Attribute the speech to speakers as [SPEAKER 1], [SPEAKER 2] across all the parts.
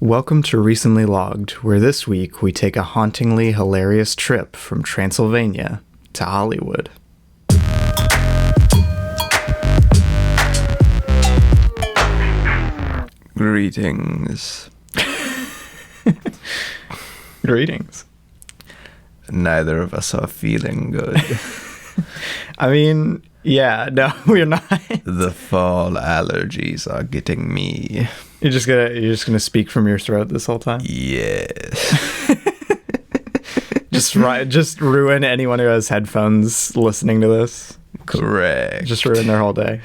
[SPEAKER 1] Welcome to Recently Logged, where this week we take a hauntingly hilarious trip from Transylvania to Hollywood.
[SPEAKER 2] Greetings.
[SPEAKER 1] Greetings.
[SPEAKER 2] Neither of us are feeling good.
[SPEAKER 1] I mean, yeah, no, we're not.
[SPEAKER 2] The fall allergies are getting me.
[SPEAKER 1] You're just gonna speak from your throat this whole time?
[SPEAKER 2] Yes.
[SPEAKER 1] Just ruin anyone who has headphones listening to this.
[SPEAKER 2] Correct.
[SPEAKER 1] Just ruin their whole day.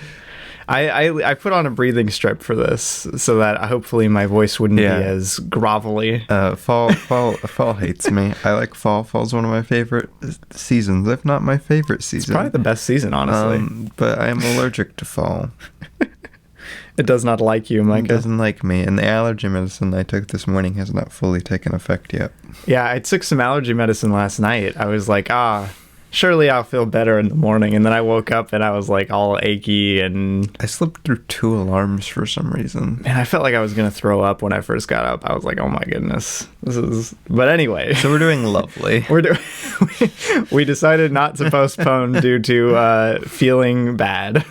[SPEAKER 1] I put on a breathing strip for this so that hopefully my voice wouldn't be as grovelly.
[SPEAKER 2] Fall hates me. I like fall. Fall's one of my favorite seasons, if not my favorite season.
[SPEAKER 1] It's probably the best season, honestly.
[SPEAKER 2] But I am allergic to fall.
[SPEAKER 1] It does not like you, Micah.
[SPEAKER 2] It doesn't like me, and the allergy medicine I took this morning has not fully taken effect yet.
[SPEAKER 1] Yeah, I took some allergy medicine last night. I was like, surely I'll feel better in the morning. And then I woke up and I was like all achy and...
[SPEAKER 2] I slept through 2 alarms for some reason.
[SPEAKER 1] Man, I felt like I was going to throw up when I first got up. I was like, oh my goodness. This is... But anyway.
[SPEAKER 2] So we're doing lovely.
[SPEAKER 1] We decided not to postpone due to feeling bad.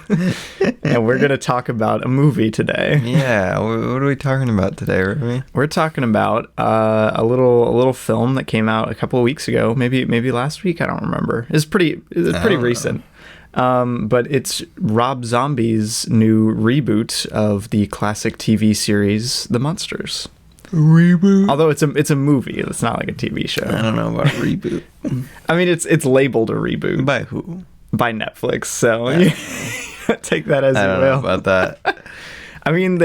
[SPEAKER 1] And we're going to talk about a movie today.
[SPEAKER 2] Yeah, what are we talking about today, Remy?
[SPEAKER 1] We're talking about a little film that came out a couple of weeks ago. Maybe last week. I don't remember. It's pretty recent. But it's Rob Zombie's new reboot of the classic TV series The Munsters.
[SPEAKER 2] Reboot?
[SPEAKER 1] Although it's a movie, it's not like a TV show.
[SPEAKER 2] I don't know about reboot.
[SPEAKER 1] I mean, it's labeled a reboot.
[SPEAKER 2] By who?
[SPEAKER 1] By Netflix. So take that as you will.
[SPEAKER 2] I don't know about that.
[SPEAKER 1] I mean,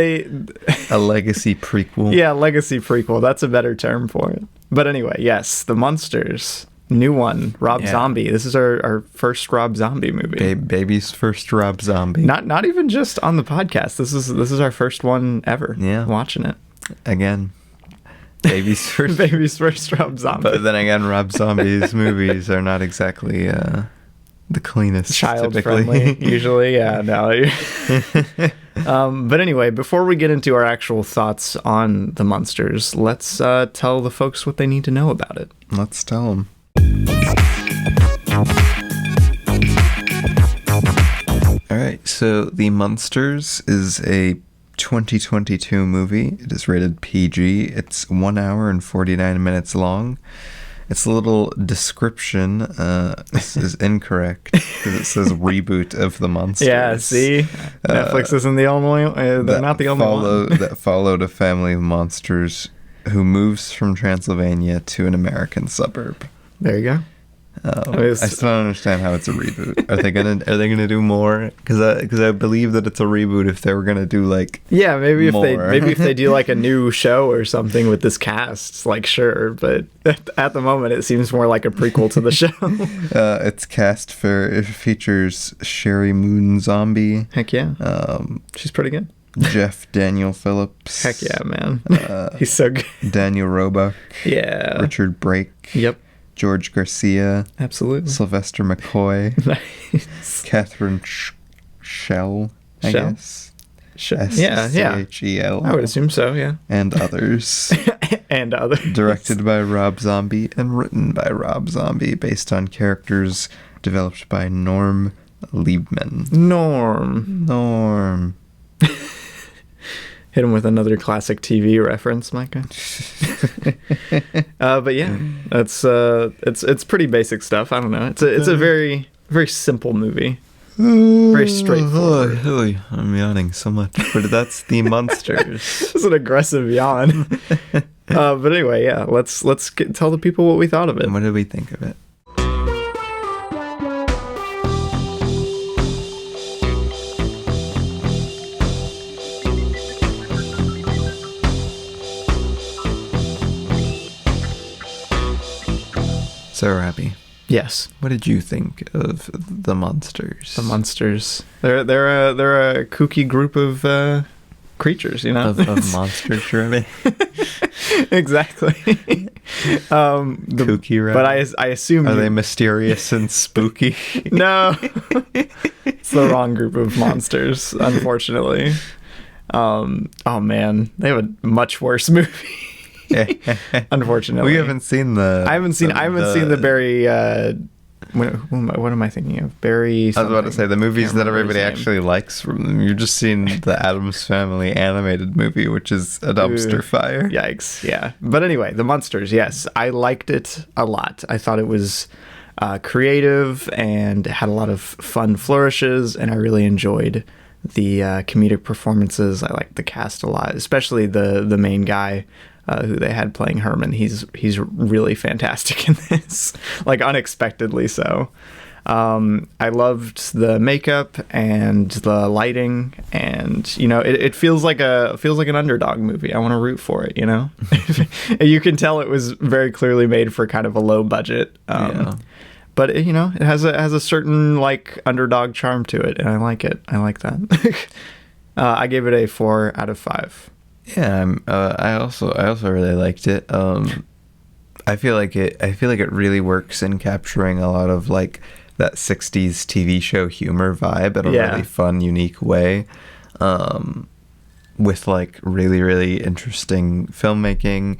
[SPEAKER 2] a legacy prequel.
[SPEAKER 1] Yeah, legacy prequel. That's a better term for it. But anyway, yes, The Munsters. New one, Rob Zombie. This is our first Rob Zombie movie.
[SPEAKER 2] Baby's first Rob Zombie.
[SPEAKER 1] Not even just on the podcast. This is our first one ever.
[SPEAKER 2] Yeah,
[SPEAKER 1] watching it
[SPEAKER 2] again. Baby's first.
[SPEAKER 1] Baby's first Rob Zombie.
[SPEAKER 2] But then again, Rob Zombie's movies are not exactly the cleanest.
[SPEAKER 1] Child
[SPEAKER 2] typically.
[SPEAKER 1] friendly, usually. Yeah, no. But anyway, before we get into our actual thoughts on The Munsters, let's tell the folks what they need to know about it.
[SPEAKER 2] Let's tell them. Alright, so The Munsters is a 2022 movie. It is rated PG. It's 1 hour and 49 minutes long. Its little description is incorrect because it says reboot of The Munsters.
[SPEAKER 1] Yeah, see? Netflix isn't the only one. They're not the only one.
[SPEAKER 2] That followed a family of monsters who moves from Transylvania to an American suburb.
[SPEAKER 1] There you go.
[SPEAKER 2] I still don't understand how it's a reboot. Are they gonna do more? Because I believe that it's a reboot if they were gonna do like
[SPEAKER 1] maybe
[SPEAKER 2] more.
[SPEAKER 1] if they do like a new show or something with this cast, like sure, but at the moment it seems more like a prequel to the show.
[SPEAKER 2] It's cast it features Sheri Moon Zombie.
[SPEAKER 1] Heck yeah, she's pretty good.
[SPEAKER 2] Jeff Daniel Phillips.
[SPEAKER 1] Heck yeah, man. He's so good.
[SPEAKER 2] Daniel Roebuck.
[SPEAKER 1] Yeah.
[SPEAKER 2] Richard Brake.
[SPEAKER 1] Yep.
[SPEAKER 2] George Garcia.
[SPEAKER 1] Absolutely.
[SPEAKER 2] Sylvester McCoy.
[SPEAKER 1] Nice.
[SPEAKER 2] Catherine Schell, I guess.
[SPEAKER 1] Schell. I would assume so, yeah.
[SPEAKER 2] And others.
[SPEAKER 1] And others.
[SPEAKER 2] Directed by Rob Zombie and written by Rob Zombie based on characters developed by Norm Liebman.
[SPEAKER 1] Norm. Hit him with another classic TV reference, Micah. But yeah, it's pretty basic stuff. I don't know. It's a very, very simple movie. Very straightforward.
[SPEAKER 2] I'm yawning so much, but that's The Munsters.
[SPEAKER 1] It's an aggressive yawn. But anyway, yeah, let's tell the people what we thought of it.
[SPEAKER 2] What did we think of it? So, Abby.
[SPEAKER 1] Yes.
[SPEAKER 2] What did you think of The Munsters?
[SPEAKER 1] The Munsters. They're a kooky group of creatures, you know,
[SPEAKER 2] of monsters, Abby.
[SPEAKER 1] Exactly.
[SPEAKER 2] Kooky, right?
[SPEAKER 1] But I assume
[SPEAKER 2] are they mysterious and spooky?
[SPEAKER 1] No, it's the wrong group of monsters, unfortunately. Oh man, they have a much worse movie. Unfortunately,
[SPEAKER 2] we haven't seen the.
[SPEAKER 1] I haven't seen the Barry. What am I thinking of? Barry.
[SPEAKER 2] I was about to say the movies that everybody
[SPEAKER 1] name.
[SPEAKER 2] actually likes from them. You've just seen the Addams Family animated movie, which is a dumpster fire.
[SPEAKER 1] Yikes! Yeah, but anyway, the Munsters. Yes, I liked it a lot. I thought it was creative and had a lot of fun flourishes, and I really enjoyed the comedic performances. I liked the cast a lot, especially the main guy. Who they had playing Herman. He's really fantastic in this, like unexpectedly so. I loved the makeup and the lighting, and it feels like an underdog movie. I want to root for it. You can tell it was very clearly made for kind of a low budget. But it has a certain like underdog charm to it, and I like it. I like that. I gave it a 4 out of 5.
[SPEAKER 2] Yeah, I also really liked it. I feel like it really works in capturing a lot of like that 60s TV show humor vibe in a really fun, unique way. With like really, really interesting filmmaking.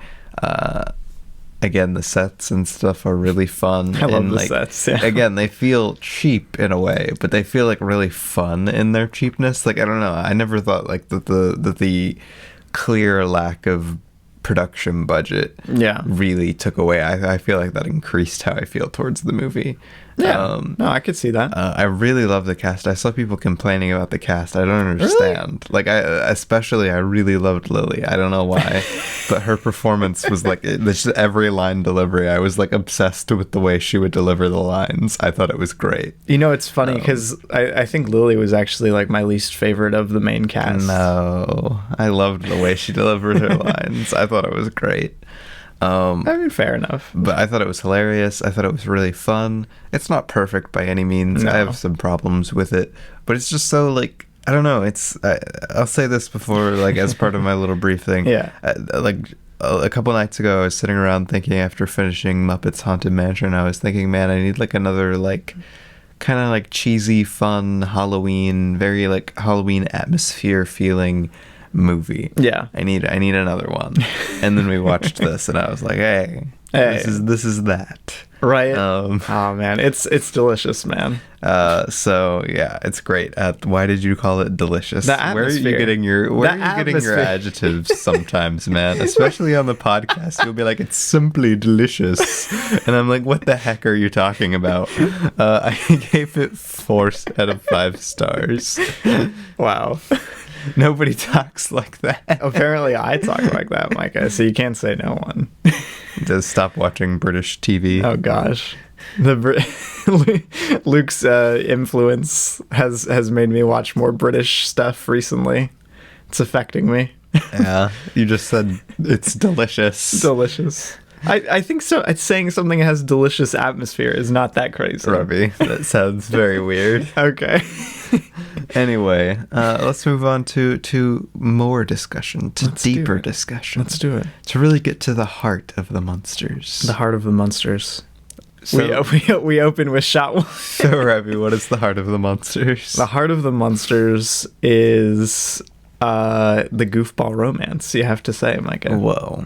[SPEAKER 2] Again, the sets and stuff are really fun.
[SPEAKER 1] I love the sets. Yeah.
[SPEAKER 2] Again, they feel cheap in a way, but they feel like really fun in their cheapness. Like I don't know, I never thought like that the clear lack of production budget really took away. I feel like that increased how I feel towards the movie.
[SPEAKER 1] No, I could see that.
[SPEAKER 2] I really love the cast. I saw people complaining about the cast. I don't understand. Really? Like I really loved Lily. I don't know why, but her performance was like just every line delivery. I was like obsessed with the way she would deliver the lines. I thought it was great.
[SPEAKER 1] It's funny because I think Lily was actually like my least favorite of the main cast.
[SPEAKER 2] No, I loved the way she delivered her lines. I thought it was great.
[SPEAKER 1] Fair enough.
[SPEAKER 2] But I thought it was hilarious. I thought it was really fun. It's not perfect by any means. No. I have some problems with it, but it's just so like I don't know. I'll say this before, like as part of my little brief thing.
[SPEAKER 1] Yeah.
[SPEAKER 2] Like a couple nights ago, I was sitting around thinking after finishing Muppets Haunted Mansion, I was thinking, man, I need like another like kind of like cheesy, fun Halloween, very like Halloween atmosphere feeling movie.
[SPEAKER 1] Yeah.
[SPEAKER 2] I need another one. And then we watched this and I was like, hey. This is that.
[SPEAKER 1] Right. Oh man, it's delicious, man.
[SPEAKER 2] So yeah, it's great. Why did you call it delicious?
[SPEAKER 1] Where are you
[SPEAKER 2] getting your adjectives sometimes, man? Especially on the podcast, you'll be like, it's simply delicious, and I'm like, what the heck are you talking about? I gave it 4 out of 5 stars.
[SPEAKER 1] Wow.
[SPEAKER 2] Nobody talks like that.
[SPEAKER 1] Apparently I talk like that, Micah, so you can't say no one.
[SPEAKER 2] Just stop watching British TV.
[SPEAKER 1] Oh gosh. Luke's influence has made me watch more British stuff recently. It's affecting me.
[SPEAKER 2] Yeah, you just said it's delicious.
[SPEAKER 1] Delicious. I think so. Saying something has delicious atmosphere is not that crazy.
[SPEAKER 2] Robbie, that sounds very weird.
[SPEAKER 1] Okay.
[SPEAKER 2] Anyway, let's move on to more discussion, deeper discussion.
[SPEAKER 1] Let's do it.
[SPEAKER 2] To really get to the heart of the Munsters.
[SPEAKER 1] The heart of the Munsters. So, we open with shot 1.
[SPEAKER 2] So, Robbie, what is the heart of the Munsters?
[SPEAKER 1] The heart of the Munsters is the goofball romance, you have to say, Micah.
[SPEAKER 2] Whoa.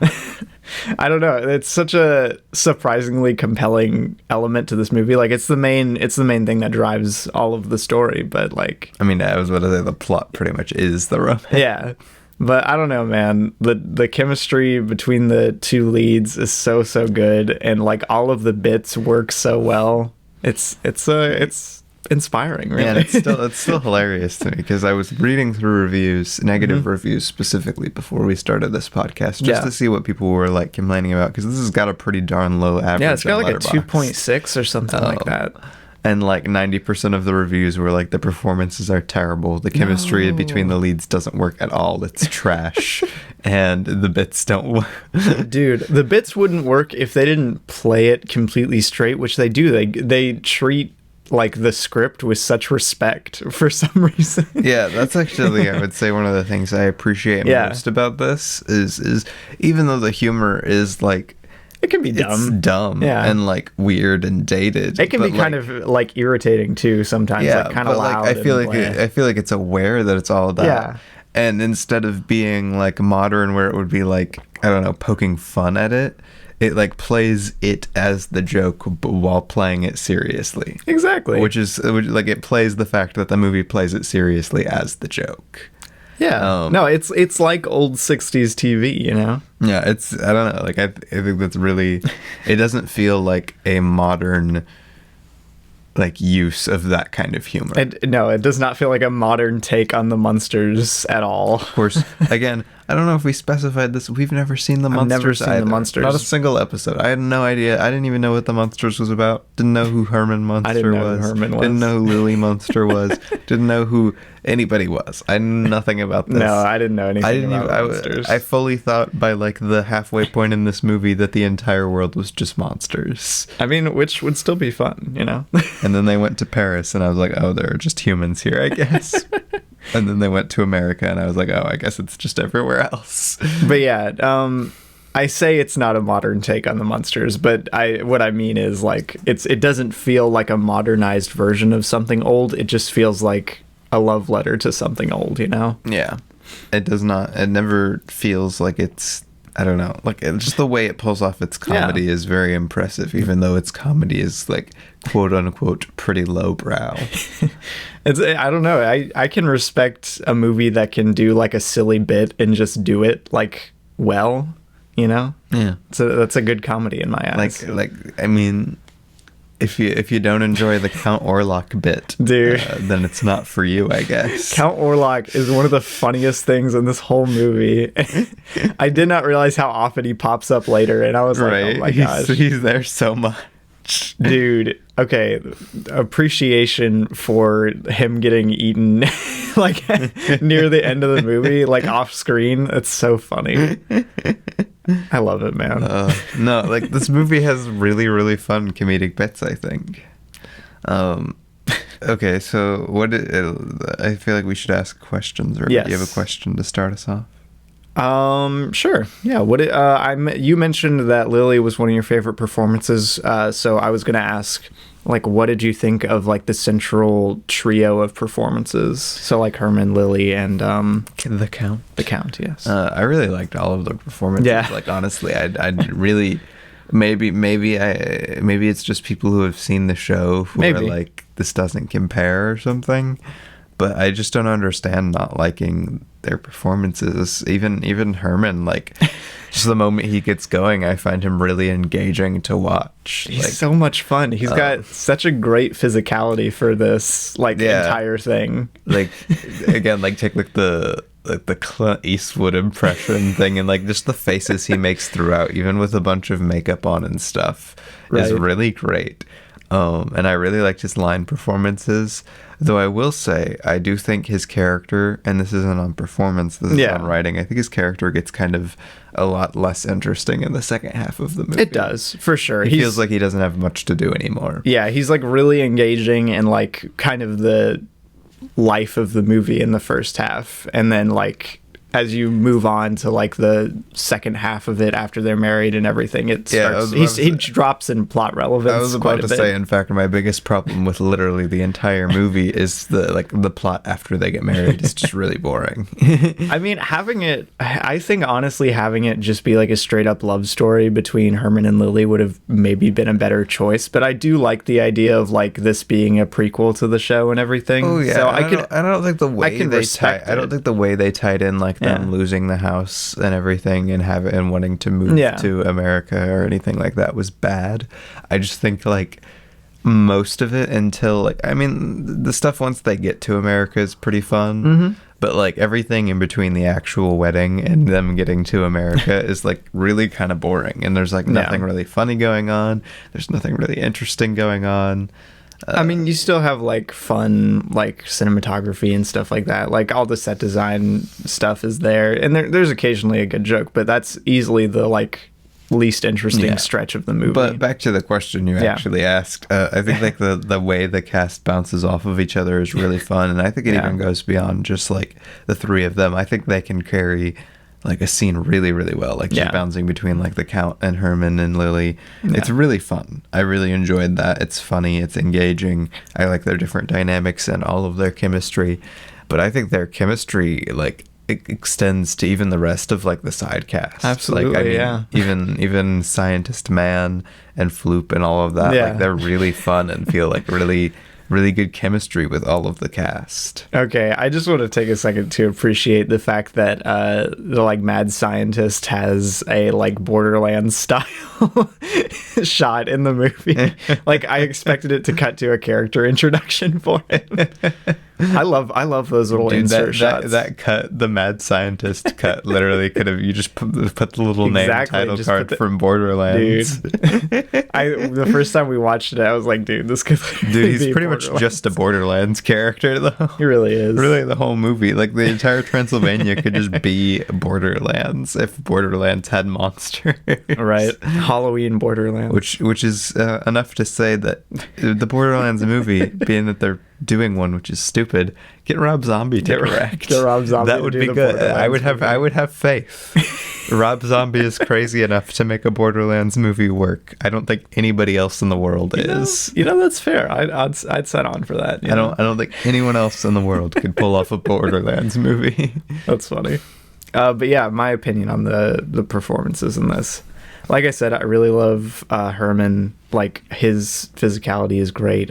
[SPEAKER 1] I don't know. It's such a surprisingly compelling element to this movie. Like it's the main thing that drives all of the story. But like,
[SPEAKER 2] I mean, I was about to say the plot pretty much is the romance.
[SPEAKER 1] Yeah, but I don't know, man. The chemistry between the two leads is so good, and like all of the bits work so well. It's inspiring, really.
[SPEAKER 2] Yeah, it's still hilarious to me because I was reading through reviews, negative reviews specifically before we started this podcast, just to see what people were like complaining about, because this has got a pretty darn low average.
[SPEAKER 1] Yeah, it's got like
[SPEAKER 2] Letterboxd.
[SPEAKER 1] a 2.6 or something like that.
[SPEAKER 2] And like 90% of the reviews were like the performances are terrible, the chemistry between the leads doesn't work at all, it's trash, and the bits don't work.
[SPEAKER 1] Dude, the bits wouldn't work if they didn't play it completely straight, which they do. They treat like the script with such respect for some reason.
[SPEAKER 2] Yeah, that's actually, I would say, one of the things I appreciate most about this is even though the humor is like,
[SPEAKER 1] it can be dumb.
[SPEAKER 2] It's dumb and like weird and dated.
[SPEAKER 1] It can be kind of like irritating too sometimes, like kind of loud.
[SPEAKER 2] Like, I feel like it's aware that it's all that.
[SPEAKER 1] Yeah.
[SPEAKER 2] And instead of being like modern where it would be like, I don't know, poking fun at it, it like plays it as the joke while playing it seriously.
[SPEAKER 1] Exactly.
[SPEAKER 2] Which like it plays the fact that the movie plays it seriously as the joke.
[SPEAKER 1] Yeah. No, it's like old 60s TV, you know?
[SPEAKER 2] Yeah, I don't know, like I think that's really, it doesn't feel like a modern like use of that kind of humor.
[SPEAKER 1] No, it does not feel like a modern take on the Munsters at all.
[SPEAKER 2] Of course, again, I don't know if we specified this. We've never seen the Munsters.
[SPEAKER 1] I've never seen the Munsters.
[SPEAKER 2] Not a single episode. I had no idea. I didn't even know what the Munsters was about. Didn't know who Herman Munster
[SPEAKER 1] I didn't know
[SPEAKER 2] was.
[SPEAKER 1] who Herman was.
[SPEAKER 2] Didn't know who Lily Munster was. Didn't know who anybody was. I knew nothing about this.
[SPEAKER 1] No, I didn't know anything about Munsters.
[SPEAKER 2] I fully thought by like the halfway point in this movie that the entire world was just monsters.
[SPEAKER 1] I mean, which would still be fun, you know?
[SPEAKER 2] And then they went to Paris, and I was like, oh, there are just humans here, I guess. And then they went to America, and I was like, oh, I guess it's just everywhere else.
[SPEAKER 1] But yeah, I say it's not a modern take on the Munsters, but what I mean is like it doesn't feel like a modernized version of something old. It just feels like a love letter to something old, you know?
[SPEAKER 2] Yeah. It does not. It never feels like it's, I don't know, like just the way it pulls off its comedy is very impressive, even though its comedy is like quote unquote pretty lowbrow.
[SPEAKER 1] I don't know. I can respect a movie that can do like a silly bit and just do it like well, you know?
[SPEAKER 2] Yeah.
[SPEAKER 1] So that's a good comedy in my eyes.
[SPEAKER 2] Like I mean, if you don't enjoy the Count Orlok bit,
[SPEAKER 1] dude,
[SPEAKER 2] then it's not for you, I guess.
[SPEAKER 1] Count Orlok is one of the funniest things in this whole movie. I did not realize how often he pops up later, and I was like, oh my gosh.
[SPEAKER 2] He's there so much.
[SPEAKER 1] Dude, okay, appreciation for him getting eaten like near the end of the movie, like off screen. It's so funny. I love it, man.
[SPEAKER 2] No, like this movie has really, really fun comedic bits, I think. Okay, so I feel like we should ask questions, or
[SPEAKER 1] yes.
[SPEAKER 2] Do you have a question to start us off?
[SPEAKER 1] Sure. Yeah. You mentioned that Lily was one of your favorite performances. So I was going to ask, like, what did you think of like the central trio of performances? So like Herman, Lily, and
[SPEAKER 2] the Count.
[SPEAKER 1] The Count. Yes.
[SPEAKER 2] I really liked all of the performances.
[SPEAKER 1] Yeah.
[SPEAKER 2] Like honestly, I really maybe it's just people who have seen the show who are like, this doesn't compare or something. But I just don't understand not liking their performances. Even Herman, like, just the moment he gets going, I find him really engaging to watch.
[SPEAKER 1] He's like, so much fun. He's got such a great physicality for this, like, entire thing.
[SPEAKER 2] Like, again, like, take, like, the Clint Eastwood impression thing, and, like, just the faces he makes throughout, even with a bunch of makeup on and stuff, is really great. And I really liked his line performances. Though I will say, I do think his character, and this isn't on performance, this is on writing, I think his character gets kind of a lot less interesting in the second half of the movie.
[SPEAKER 1] It does, for sure.
[SPEAKER 2] He feels like he doesn't have much to do anymore.
[SPEAKER 1] Yeah, he's like really engaging and like kind of the life of the movie in the first half. And then like as you move on to like the second half of it after they're married and everything, it starts, he drops in plot relevance.
[SPEAKER 2] I was about to say, in fact, my biggest problem with literally the entire movie is the plot after they get married is just really boring.
[SPEAKER 1] I mean, I think honestly having it just be like a straight up love story between Herman and Lily would have maybe been a better choice. But I do like the idea of like this being a prequel to the show and everything.
[SPEAKER 2] Oh yeah,
[SPEAKER 1] so
[SPEAKER 2] I don't think the way they tied in like them losing the house and everything and wanting to move to America or anything like that was bad. I just think like most of it until like, I mean, the stuff once they get to America is pretty fun, but like everything in between the actual wedding and them getting to America is like really kind of boring, and there's like nothing really funny going on. There's nothing really interesting going on.
[SPEAKER 1] I mean, you still have like fun like cinematography and stuff like that. Like all the set design stuff is there, and there's occasionally a good joke, but that's easily the like least interesting stretch of the movie.
[SPEAKER 2] But back to the question you actually asked, I think like the way the cast bounces off of each other is really fun, and I think it even goes beyond just like the three of them. I think they can carry like a scene really, really well, like just bouncing between like the Count and Herman and Lily. It's really fun. I really enjoyed that. It's funny, it's engaging. I like their different dynamics and all of their chemistry. But I think their chemistry like it extends to even the rest of like the side cast.
[SPEAKER 1] Absolutely,
[SPEAKER 2] like, I mean,
[SPEAKER 1] yeah.
[SPEAKER 2] Even Scientist Man and Floop and all of that,
[SPEAKER 1] Yeah.
[SPEAKER 2] like they're really fun and feel like really good chemistry with all of the cast.
[SPEAKER 1] Okay, I just want to take a second to appreciate the fact that the like mad scientist has a like Borderlands style shot in the movie. Like I expected it to cut to a character introduction for him. I love those little insert shots.
[SPEAKER 2] That cut, the mad scientist cut, literally could have, you just put the little name title card from Borderlands.
[SPEAKER 1] Dude, the first time we watched it, I was like, dude, this could
[SPEAKER 2] he's pretty much just a Borderlands character, though.
[SPEAKER 1] He really is.
[SPEAKER 2] Really, the whole movie, like the entire Transylvania could just be Borderlands if Borderlands had monsters.
[SPEAKER 1] Right. Halloween Borderlands.
[SPEAKER 2] Which is enough to say that the Borderlands movie, being that they're doing one, which is stupid, get Rob Zombie to direct.
[SPEAKER 1] Get Rob Zombie.
[SPEAKER 2] That would be good. I would have faith. Rob Zombie is crazy enough to make a Borderlands movie work. I don't think anybody else in the world is.
[SPEAKER 1] That's fair. I'd set on for that.
[SPEAKER 2] I don't think anyone else in the world could pull off a Borderlands movie.
[SPEAKER 1] That's funny. But yeah, my opinion on the performances in this. Like I said, I really love Herman. Like his physicality is great.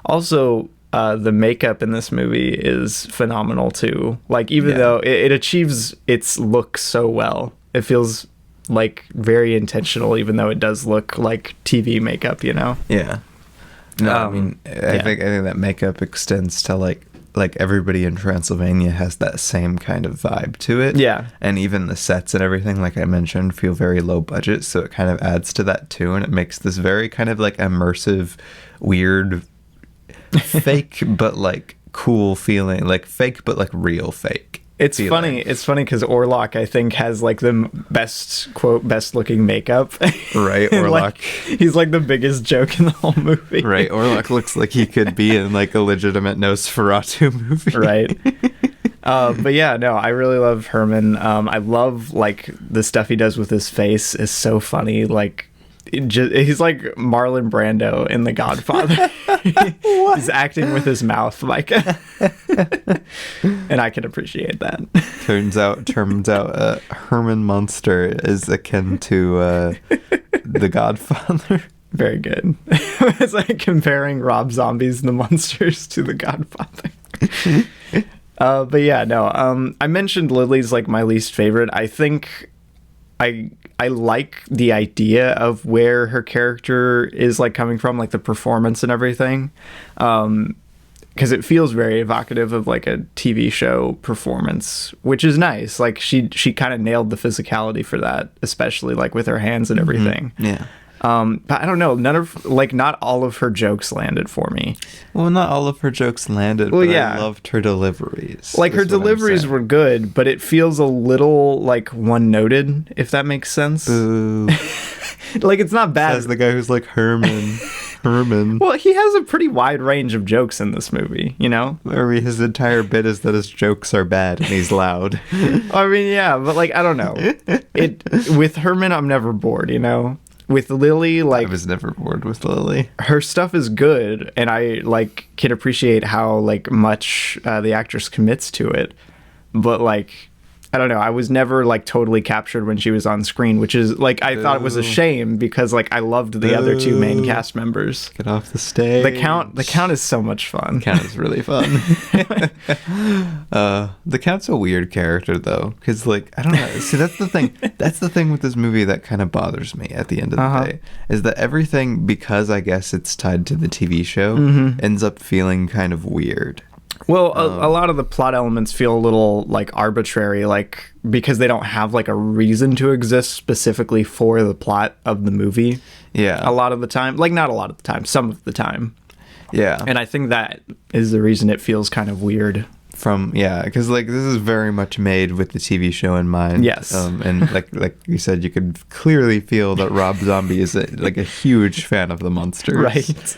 [SPEAKER 1] Also, the makeup in this movie is phenomenal too. Like even though it achieves its look so well, it feels like very intentional. Even though it does look like TV makeup,
[SPEAKER 2] Yeah. No, I mean, I think that makeup extends to like everybody in Transylvania has that same kind of vibe to it.
[SPEAKER 1] Yeah.
[SPEAKER 2] And even the sets and everything, like I mentioned, feel very low budget. So it kind of adds to that too. And it makes this very kind of like immersive, weird, fake, but like cool feeling. Like fake, but like real fake.
[SPEAKER 1] It's funny because Orlok, I think, has like the best looking makeup.
[SPEAKER 2] Right, Orlok.
[SPEAKER 1] Like, he's like the biggest joke in the whole movie.
[SPEAKER 2] Right, Orlok looks like he could be in like a legitimate Nosferatu movie.
[SPEAKER 1] Right. But yeah, no, I really love Herman. I love like the stuff he does with his face is so funny. Like he's like Marlon Brando in The Godfather. He's acting with his mouth, like, and I can appreciate that.
[SPEAKER 2] Turns out, Herman Munster is akin to The Godfather.
[SPEAKER 1] Very good. It's like comparing Rob Zombie's The Munsters to The Godfather. But yeah, no. I mentioned Lily's like my least favorite. I think I like the idea of where her character is like coming from, like the performance and everything, because it feels very evocative of like a TV show performance, which is nice. Like she kind of nailed the physicality for that, especially like with her hands and everything.
[SPEAKER 2] Mm-hmm. Yeah.
[SPEAKER 1] But I don't know. Not all of her jokes landed for me.
[SPEAKER 2] Well, not all of her jokes landed.
[SPEAKER 1] Well,
[SPEAKER 2] but
[SPEAKER 1] yeah.
[SPEAKER 2] I loved her deliveries.
[SPEAKER 1] Like her deliveries were good, but it feels a little like one-noted, if that makes sense.
[SPEAKER 2] Boo.
[SPEAKER 1] Like it's not bad.
[SPEAKER 2] Says the guy who's like Herman.
[SPEAKER 1] Well, he has a pretty wide range of jokes in this movie,
[SPEAKER 2] Or his entire bit is that his jokes are bad and he's loud.
[SPEAKER 1] I mean, yeah, but like I don't know. With Herman, I'm never bored, With Lily, like
[SPEAKER 2] I was never bored with Lily.
[SPEAKER 1] Her stuff is good, and I like can appreciate how like much the actress commits to it. But like, I don't know, I was never like totally captured when she was on screen, which is like I thought it was a shame because like I loved the other two main cast members.
[SPEAKER 2] Get off the stage.
[SPEAKER 1] The Count is so much fun.
[SPEAKER 2] The Count is really fun. The Count's a weird character though, because like I don't know. See, that's the thing. That's the thing with this movie that kind of bothers me at the end of the day, is that everything, because I guess it's tied to the TV show, ends up feeling kind of weird.
[SPEAKER 1] Well, a lot of the plot elements feel a little like arbitrary, like because they don't have like a reason to exist specifically for the plot of the movie.
[SPEAKER 2] Yeah.
[SPEAKER 1] A lot of the time, like not a lot of the time, some of the time.
[SPEAKER 2] Yeah.
[SPEAKER 1] And I think that is the reason it feels kind of weird.
[SPEAKER 2] Because like this is very much made with the TV show in mind.
[SPEAKER 1] Yes.
[SPEAKER 2] And like you said, you could clearly feel that Rob Zombie is a huge fan of the Munsters.
[SPEAKER 1] Right.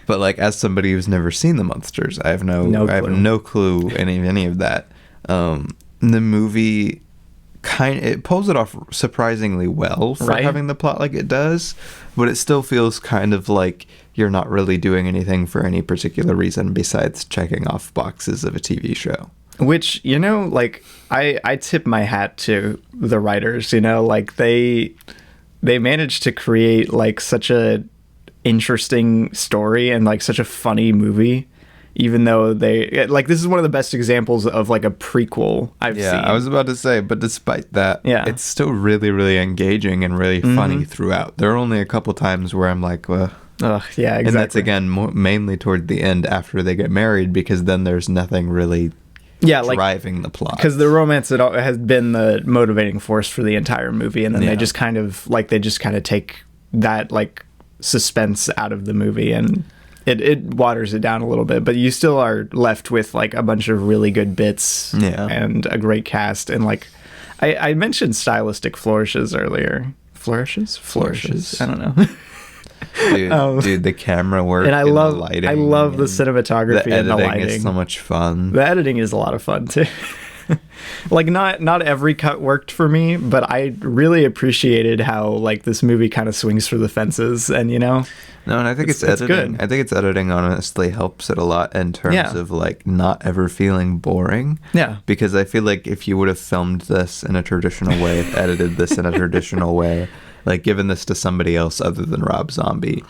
[SPEAKER 2] But like as somebody who's never seen the Munsters, I have no clue any of that. The movie it pulls it off surprisingly well for having the plot like it does, but it still feels kind of like you're not really doing anything for any particular reason besides checking off boxes of a TV show.
[SPEAKER 1] Which, you know, like, I tip my hat to the writers, you know, like they managed to create like such a interesting story and like such a funny movie, even though they like, this is one of the best examples of like a prequel I've seen.
[SPEAKER 2] I was about to say, but despite that, it's still really, really engaging and really funny throughout. There are only a couple times where I'm like, well,
[SPEAKER 1] yeah, exactly.
[SPEAKER 2] And that's again mainly toward the end after they get married, because then there's nothing really driving the plot,
[SPEAKER 1] because the romance has been the motivating force for the entire movie, and then they just kind of take that like suspense out of the movie, and it waters it down a little bit, but you still are left with like a bunch of really good bits and a great cast, and like I mentioned stylistic flourishes earlier. Flourishes, I don't know.
[SPEAKER 2] Dude, the camera work
[SPEAKER 1] and
[SPEAKER 2] the lighting.
[SPEAKER 1] I love the cinematography and the lighting.
[SPEAKER 2] Is so much fun.
[SPEAKER 1] The editing is a lot of fun too. Like not every cut worked for me, but I really appreciated how like this movie kind of swings for the fences, and you know.
[SPEAKER 2] No, and I think it's editing. Good. I think its editing honestly helps it a lot in terms of like not ever feeling boring.
[SPEAKER 1] Yeah. Because
[SPEAKER 2] I feel like if you would have filmed this in a traditional way, edited this in a traditional way, like given this to somebody else other than Rob Zombie,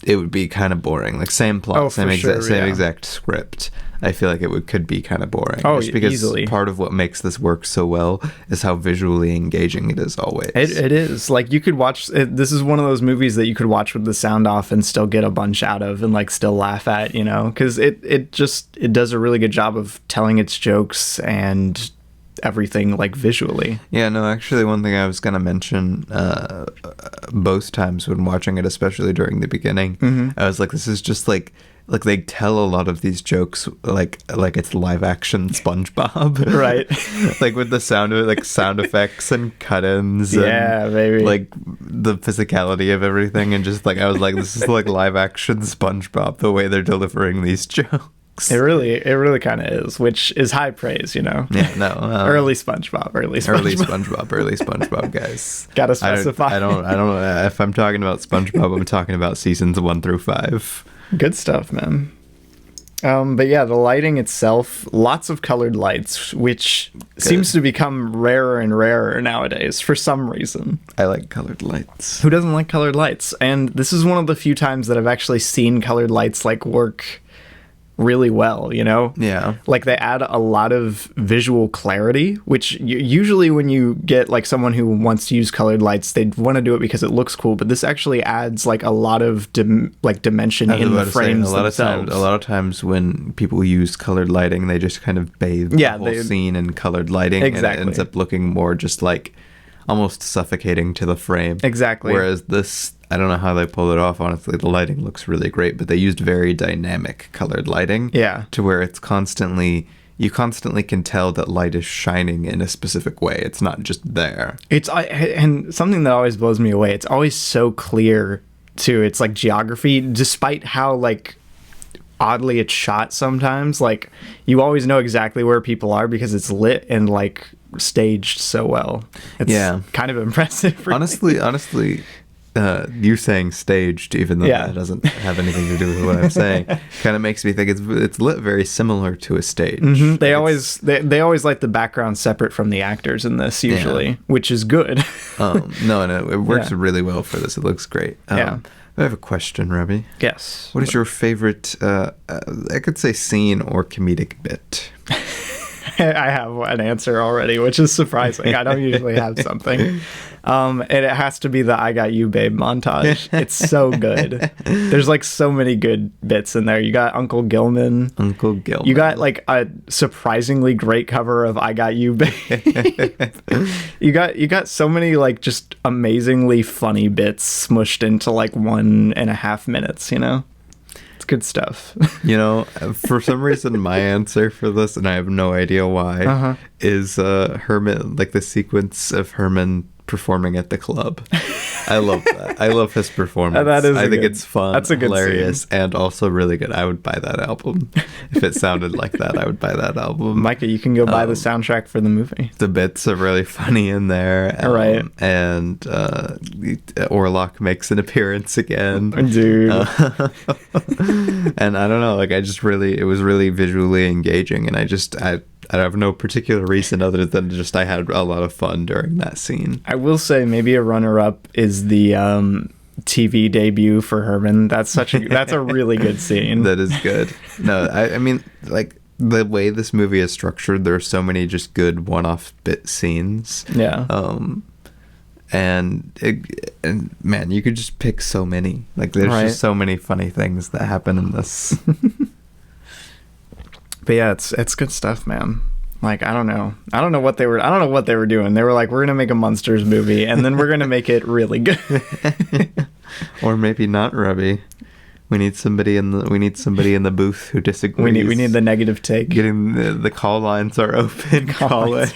[SPEAKER 2] it would be kind of boring. Like same plot, same exact script. I feel like could be kind of boring.
[SPEAKER 1] Oh,
[SPEAKER 2] just because
[SPEAKER 1] easily.
[SPEAKER 2] Part of what makes this work so well is how visually engaging it is always.
[SPEAKER 1] It is. Like you could watch, this is one of those movies that you could watch with the sound off and still get a bunch out of and like still laugh at, you know, because it does a really good job of telling its jokes and everything like visually.
[SPEAKER 2] Yeah, no, actually one thing I was going to mention both times when watching it, especially during the beginning, I was like, this is just like they tell a lot of these jokes like it's live action SpongeBob,
[SPEAKER 1] right?
[SPEAKER 2] Like with the sound of it, like sound effects and cut-ins, and
[SPEAKER 1] maybe
[SPEAKER 2] like the physicality of everything, and just like I was like, this is like live action SpongeBob, the way they're delivering these jokes.
[SPEAKER 1] It really kind of is, which is high praise, you know.
[SPEAKER 2] Yeah, no,
[SPEAKER 1] early SpongeBob,
[SPEAKER 2] guys.
[SPEAKER 1] Gotta specify.
[SPEAKER 2] I don't. If I'm talking about SpongeBob, I'm talking about seasons 1 through 5.
[SPEAKER 1] Good stuff, man. But yeah, the lighting itself, lots of colored lights, which seems to become rarer and rarer nowadays for some reason.
[SPEAKER 2] I like colored lights.
[SPEAKER 1] Who doesn't like colored lights? And this is one of the few times that I've actually seen colored lights like work really well, you know?
[SPEAKER 2] Yeah.
[SPEAKER 1] Like they add a lot of visual clarity, which usually when you get like someone who wants to use colored lights, they want to do it because it looks cool, but this actually adds like a lot of dimension in the frames themselves.
[SPEAKER 2] A lot of times when people use colored lighting, they just kind of bathe the whole scene in colored lighting.
[SPEAKER 1] Exactly.
[SPEAKER 2] And it ends up looking more just like almost suffocating to the frame.
[SPEAKER 1] Exactly.
[SPEAKER 2] Whereas this, I don't know how they pulled it off, honestly. The lighting looks really great, but they used very dynamic colored lighting.
[SPEAKER 1] Yeah.
[SPEAKER 2] To where it's you constantly can tell that light is shining in a specific way. It's not just there.
[SPEAKER 1] And something that always blows me away, it's always so clear to its like geography, despite how like oddly it's shot sometimes. Like you always know exactly where people are because it's lit and like staged so well. It's kind of impressive.
[SPEAKER 2] Honestly, you saying staged, even though that doesn't have anything to do with what I'm saying, kind of makes me think it's lit very similar to a stage.
[SPEAKER 1] Mm-hmm. They always light the background separate from the actors in this usually, which is good.
[SPEAKER 2] No, it works really well for this. It looks great. I have a question, Robbie.
[SPEAKER 1] Yes.
[SPEAKER 2] What is your favorite, I could say scene or comedic bit?
[SPEAKER 1] I have an answer already, which is surprising. I don't usually have something. And it has to be the I Got You, Babe montage. It's so good. There's like so many good bits in there. You got Uncle Gilman. You got like a surprisingly great cover of I Got You, Babe. You got so many like just amazingly funny bits smushed into like 1.5 minutes, you know? Good stuff.
[SPEAKER 2] You know, for some reason my answer for this, and I have no idea why, is Herman, like the sequence of Herman performing at the club. I love that. I love his performance. I think it's fun. That's a good hilarious, scene. And also really good. I would buy that album. If it sounded like that, I would buy that album.
[SPEAKER 1] Micah, you can go buy the soundtrack for the movie.
[SPEAKER 2] The bits are really funny in there.
[SPEAKER 1] Right.
[SPEAKER 2] And Orlock makes an appearance again.
[SPEAKER 1] Dude.
[SPEAKER 2] And I don't know, like it was really visually engaging, and I have no particular reason other than just I had a lot of fun during that scene.
[SPEAKER 1] I will say maybe a runner-up is the TV debut for Herman. That's a really good scene.
[SPEAKER 2] That is good. No, I mean, like, the way this movie is structured, there are so many just good one-off bit scenes.
[SPEAKER 1] Yeah.
[SPEAKER 2] And man, you could just pick so many. Like, there's just so many funny things that happen in this.
[SPEAKER 1] But yeah, it's good stuff, man. Like, I don't know what they were doing. They were like, we're gonna make a Munsters movie, and then we're gonna make it really good.
[SPEAKER 2] Or maybe not, Robbie. We need somebody in the booth who disagrees.
[SPEAKER 1] We need the negative take.
[SPEAKER 2] Getting the call lines are open. Call it.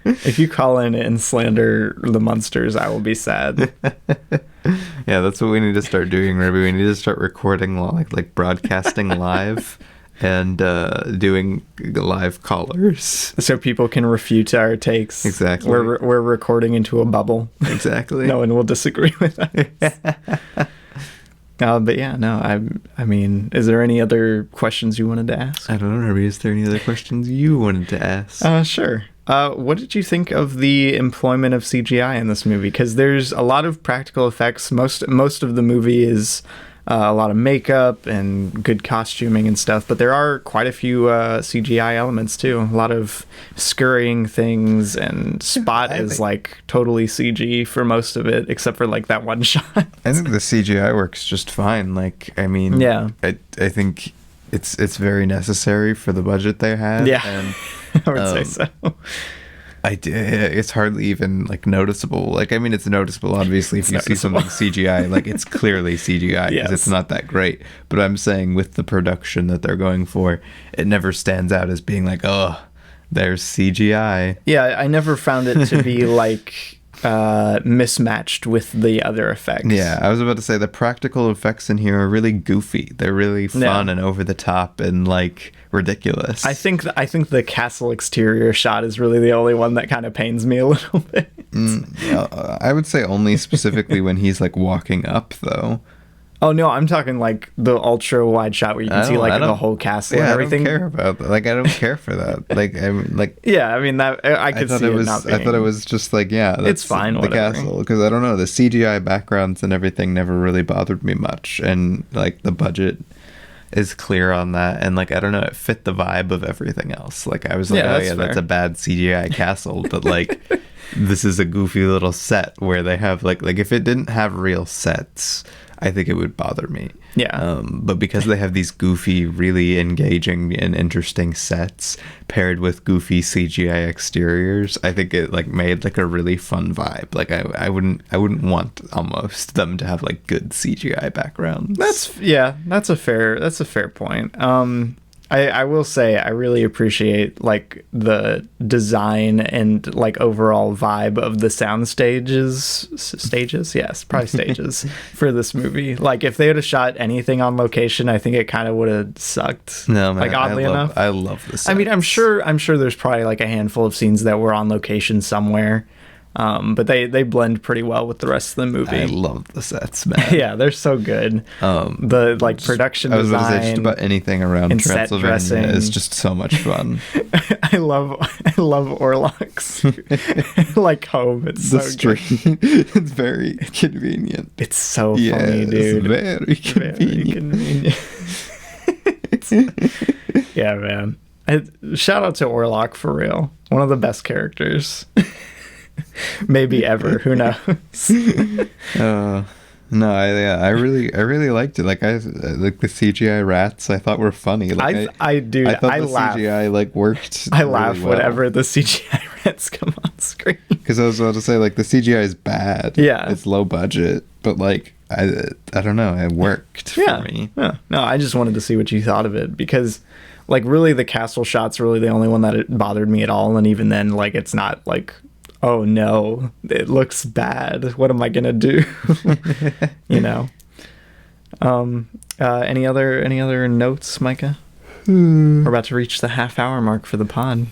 [SPEAKER 1] If you call in and slander the Munsters, I will be sad.
[SPEAKER 2] Yeah, that's what we need to start doing, Ruby. We need to start recording, like broadcasting live and doing live callers.
[SPEAKER 1] So people can refute our takes.
[SPEAKER 2] Exactly.
[SPEAKER 1] We're recording into a bubble.
[SPEAKER 2] Exactly.
[SPEAKER 1] No one will disagree with us. But yeah, no, I mean, is there any other questions you wanted to ask?
[SPEAKER 2] I don't know, Ruby. Is there any other questions you wanted to ask?
[SPEAKER 1] Sure. What did you think of the employment of CGI in this movie? Because there's a lot of practical effects. Most of the movie is a lot of makeup and good costuming and stuff, but there are quite a few CGI elements too. A lot of scurrying things, and Spot is like totally CG for most of it, except for like that one shot.
[SPEAKER 2] I think the CGI works just fine. Like, I mean,
[SPEAKER 1] yeah,
[SPEAKER 2] I think it's very necessary for the budget they had.
[SPEAKER 1] Yeah.
[SPEAKER 2] And
[SPEAKER 1] I would say so.
[SPEAKER 2] It's hardly even like noticeable. Like, I mean, it's noticeable obviously if you see something CGI. Like, it's clearly CGI because it's not that great. But I'm saying with the production that they're going for, it never stands out as being like, oh, there's CGI.
[SPEAKER 1] Yeah, I never found it to be like mismatched with the other effects.
[SPEAKER 2] Yeah, I was about to say the practical effects in here are really goofy. They're really fun and over the top and like ridiculous.
[SPEAKER 1] I think the castle exterior shot is really the only one that kind of pains me a little bit.
[SPEAKER 2] I would say only specifically when he's like walking up, though.
[SPEAKER 1] Oh no, I'm talking like the ultra wide shot where you can see like the whole castle and everything.
[SPEAKER 2] I don't care about that. Like, I don't care for that. Like, I'm like.
[SPEAKER 1] Yeah, I mean that I could see it not being.
[SPEAKER 2] I thought it was just like, yeah, that's
[SPEAKER 1] it's fine.
[SPEAKER 2] The
[SPEAKER 1] whatever.
[SPEAKER 2] castle, because I don't know, the CGI backgrounds and everything never really bothered me much, and like the budget is clear on that, and like, I don't know, it fit the vibe of everything else. Like, I was like, that's a bad CGI castle, but like this is a goofy little set where they have like if it didn't have real sets, I think it would bother me.
[SPEAKER 1] Yeah.
[SPEAKER 2] But because they have these goofy, really engaging and interesting sets paired with goofy CGI exteriors, I think it like made like a really fun vibe. Like, I wouldn't want almost them to have like good CGI backgrounds.
[SPEAKER 1] That's a fair point. I will say I really appreciate like the design and like overall vibe of the sound stages for this movie. Like, if they would have shot anything on location, I think it kind of would have sucked.
[SPEAKER 2] No, man,
[SPEAKER 1] like, oddly enough,
[SPEAKER 2] I love this.
[SPEAKER 1] I mean, I'm sure there's probably like a handful of scenes that were on location somewhere. But they blend pretty well with the rest of the movie.
[SPEAKER 2] I love the sets, man.
[SPEAKER 1] Yeah, they're so good. The like production design. I was going to say, just about
[SPEAKER 2] anything around Transylvania is just so much fun.
[SPEAKER 1] I love Orlock's like home. It's
[SPEAKER 2] the
[SPEAKER 1] so
[SPEAKER 2] street. It's very convenient.
[SPEAKER 1] It's so funny, dude.
[SPEAKER 2] It's very convenient.
[SPEAKER 1] Yeah, man. Shout out to Orlock for real. One of the best characters. Maybe ever. Who knows?
[SPEAKER 2] No, I really liked it. Like, I like the CGI rats. I thought were funny. Like, I thought the
[SPEAKER 1] laugh.
[SPEAKER 2] CGI like worked.
[SPEAKER 1] I laugh really well whenever the CGI rats come on screen.
[SPEAKER 2] Because I was about to say, like, the CGI is bad.
[SPEAKER 1] Yeah,
[SPEAKER 2] it's low budget, but like I don't know, it worked for me.
[SPEAKER 1] Yeah. No, I just wanted to see what you thought of it, because like really the castle shot's really the only one that it bothered me at all, and even then, like, it's not like oh no, it looks bad. What am I gonna do? You know. Any other notes, Micah? We're about to reach the half-hour mark for the pod.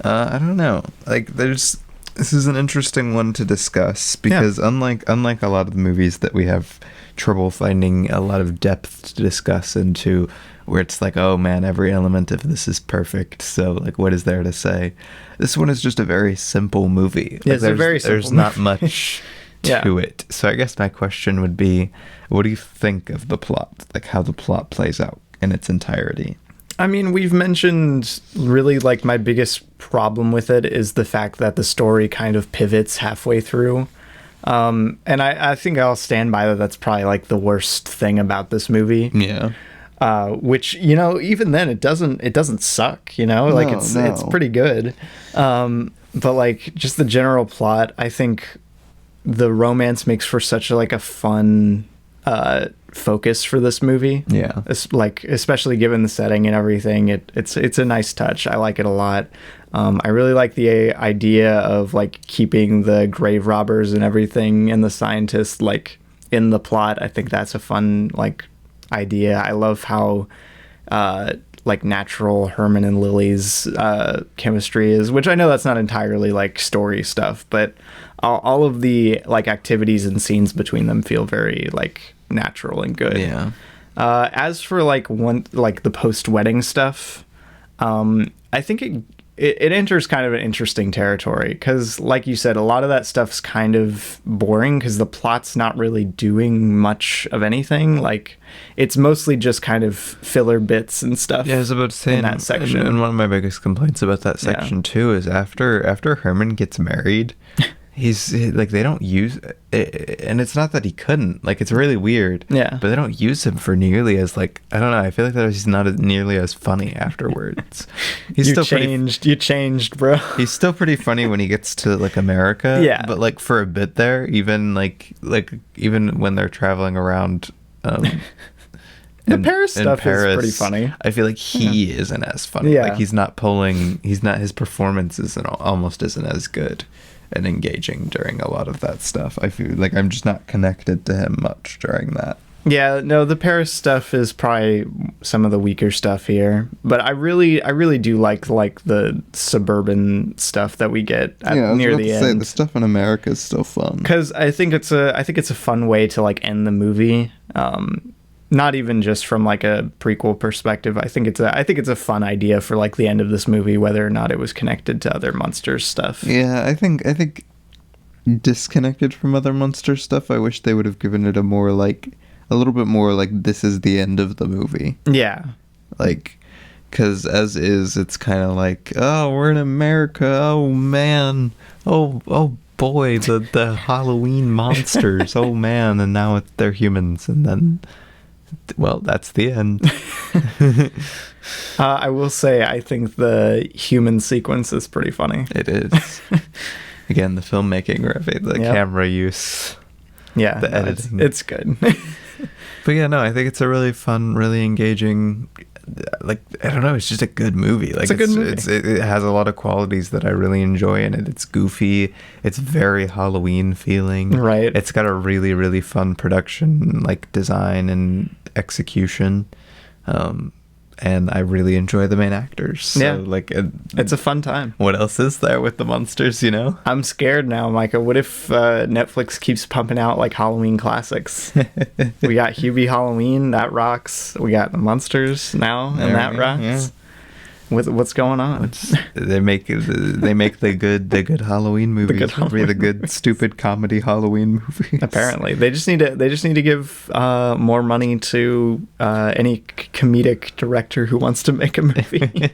[SPEAKER 2] I don't know. Like, this is an interesting one to discuss because unlike a lot of the movies that we have trouble finding a lot of depth to discuss into, where it's like, oh man, every element of this is perfect, so like, what is there to say? This one is just a very simple movie.
[SPEAKER 1] Yeah, it's a very simple
[SPEAKER 2] There's not much to it. So I guess my question would be, what do you think of the plot? Like, how the plot plays out in its entirety?
[SPEAKER 1] I mean, we've mentioned really like my biggest problem with it is the fact that the story kind of pivots halfway through. And I think I'll stand by that. That's probably like the worst thing about this movie.
[SPEAKER 2] Yeah.
[SPEAKER 1] Which, you know, even then it doesn't suck, you know, like it's pretty good. But like just the general plot, I think the romance makes for such a fun focus for this movie.
[SPEAKER 2] Yeah.
[SPEAKER 1] It's like, especially given the setting and everything, it's a nice touch. I like it a lot. I really like the idea of like keeping the grave robbers and everything and the scientists like in the plot. I think that's a fun like idea. I love how like natural Herman and Lily's chemistry is, which I know that's not entirely like story stuff, but all of the like activities and scenes between them feel very like natural and good.
[SPEAKER 2] Yeah.
[SPEAKER 1] As for like the post-wedding stuff, I think it enters kind of an interesting territory because, like you said, a lot of that stuff's kind of boring because the plot's not really doing much of anything. Like, it's mostly just kind of filler bits and stuff.
[SPEAKER 2] Yeah, I was about to say
[SPEAKER 1] in that section.
[SPEAKER 2] And one of my biggest complaints about that section too is after Herman gets married, he's like, they don't use it, and it's not that he couldn't, like, it's really weird, but they don't use him for nearly as like, I don't know, I feel like that he's not nearly as funny afterwards. You changed, bro. He's still pretty funny when he gets to like America, but like for a bit there, even like even when they're traveling around
[SPEAKER 1] the Paris stuff is pretty funny.
[SPEAKER 2] I feel like he isn't as funny. Like, his performance almost isn't as good and engaging during a lot of that stuff. I feel like I'm just not connected to him much during that.
[SPEAKER 1] Yeah, no, the Paris stuff is probably some of the weaker stuff here, but I really do like the suburban stuff that we get near the end.
[SPEAKER 2] The stuff in America is still fun
[SPEAKER 1] because I think it's a fun way to like end the movie. Not even just from like a prequel perspective. I think it's a fun idea for like the end of this movie, whether or not it was connected to other Munsters stuff.
[SPEAKER 2] Yeah, I think disconnected from other Munster stuff, I wish they would have given it a little bit more like, this is the end of the movie.
[SPEAKER 1] Yeah.
[SPEAKER 2] Like, because as is, it's kind of like, oh, we're in America. Oh man. Oh boy, the Halloween monsters. Oh man, and now they're humans, and then. Well, that's the end.
[SPEAKER 1] I will say, I think the human sequence is pretty funny.
[SPEAKER 2] It is. Again, the filmmaking, the camera use.
[SPEAKER 1] Yeah,
[SPEAKER 2] the editing.
[SPEAKER 1] It's good.
[SPEAKER 2] But yeah, no, I think it's a really fun, really engaging, like, I don't know, it's just a good movie. Like,
[SPEAKER 1] it's a good movie.
[SPEAKER 2] It has a lot of qualities that I really enjoy in it. It's goofy. It's very Halloween feeling.
[SPEAKER 1] Right.
[SPEAKER 2] It's got a really, really fun production, like, design and execution. And I really enjoy the main actors. So, like,
[SPEAKER 1] it's a fun time.
[SPEAKER 2] What else is there with the Munsters, you know?
[SPEAKER 1] I'm scared now, Micah. What if Netflix keeps pumping out, like, Halloween classics? We got Hubie Halloween, that rocks. We got the Munsters now, and that rocks. Yeah. What's going on?
[SPEAKER 2] They make the good Halloween movies. The good stupid comedy Halloween movies.
[SPEAKER 1] Apparently, they just need to give more money to any comedic director who wants to make a movie,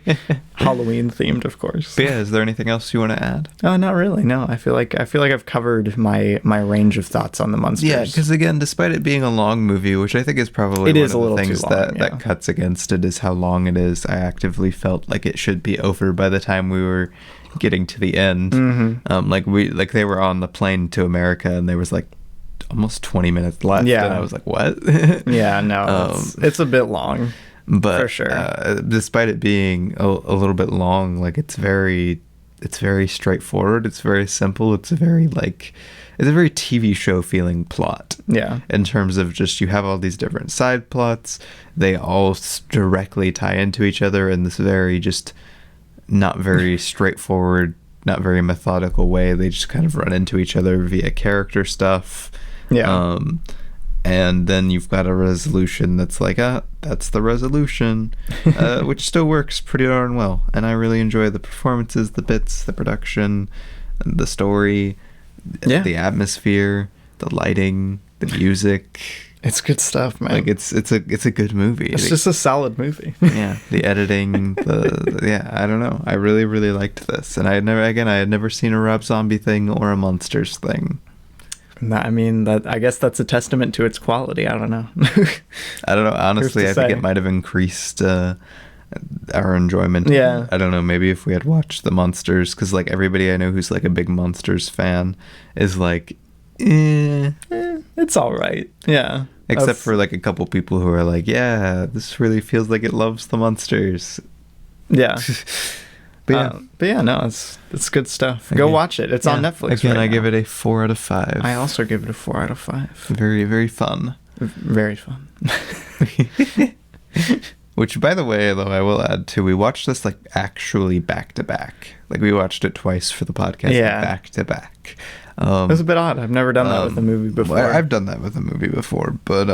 [SPEAKER 1] Halloween themed, of course.
[SPEAKER 2] But yeah, is there anything else you want to add?
[SPEAKER 1] Oh, not really. No, I feel like I've covered my range of thoughts on the Munsters.
[SPEAKER 2] Yeah, because again, despite it being a long movie, which I think is probably one of the things that cuts against it, is how long it is. I actively felt like it should be over by the time we were getting to the end.
[SPEAKER 1] Mm-hmm.
[SPEAKER 2] They were on the plane to America and there was like almost 20 minutes left, and I was like, what?
[SPEAKER 1] Yeah, no, it's a bit long,
[SPEAKER 2] but
[SPEAKER 1] for sure.
[SPEAKER 2] Despite it being a little bit long, like, it's very it's very straightforward. It's very simple. It's a very TV show feeling plot.
[SPEAKER 1] Yeah.
[SPEAKER 2] In terms of just, you have all these different side plots. They all directly tie into each other in this very just not very straightforward, not very methodical way. They just kind of run into each other via character stuff.
[SPEAKER 1] Yeah.
[SPEAKER 2] And then you've got a resolution that's like, that's the resolution, which still works pretty darn well. And I really enjoy the performances, the bits, the production, the story, the atmosphere, the lighting, the music.
[SPEAKER 1] It's good stuff, man.
[SPEAKER 2] Like, it's a good movie.
[SPEAKER 1] It's just a solid movie.
[SPEAKER 2] Yeah, the editing, I don't know. I really, really liked this. And I had never seen a Rob Zombie thing or a Munsters thing.
[SPEAKER 1] I mean, I guess that's a testament to its quality. I don't know.
[SPEAKER 2] I don't know. Honestly, I think it might have increased our enjoyment.
[SPEAKER 1] Yeah.
[SPEAKER 2] I don't know. Maybe if we had watched the Munsters, because like everybody I know who's like a big Munsters fan is like,
[SPEAKER 1] it's all right. Yeah.
[SPEAKER 2] Except for like a couple people who are like, yeah, this really feels like it loves the Munsters.
[SPEAKER 1] Yeah.
[SPEAKER 2] But
[SPEAKER 1] yeah, no, it's good stuff. Go watch it. It's on Netflix.
[SPEAKER 2] Again, I give it a 4 out of 5.
[SPEAKER 1] I also give it a 4 out of 5.
[SPEAKER 2] Very, very fun.
[SPEAKER 1] Very fun.
[SPEAKER 2] Which, by the way, though, I will add too, we watched this like actually back to back. Like, we watched it twice for the podcast, back to back.
[SPEAKER 1] It was a bit odd. I've never done that with a movie before.
[SPEAKER 2] I've done that with a movie before, but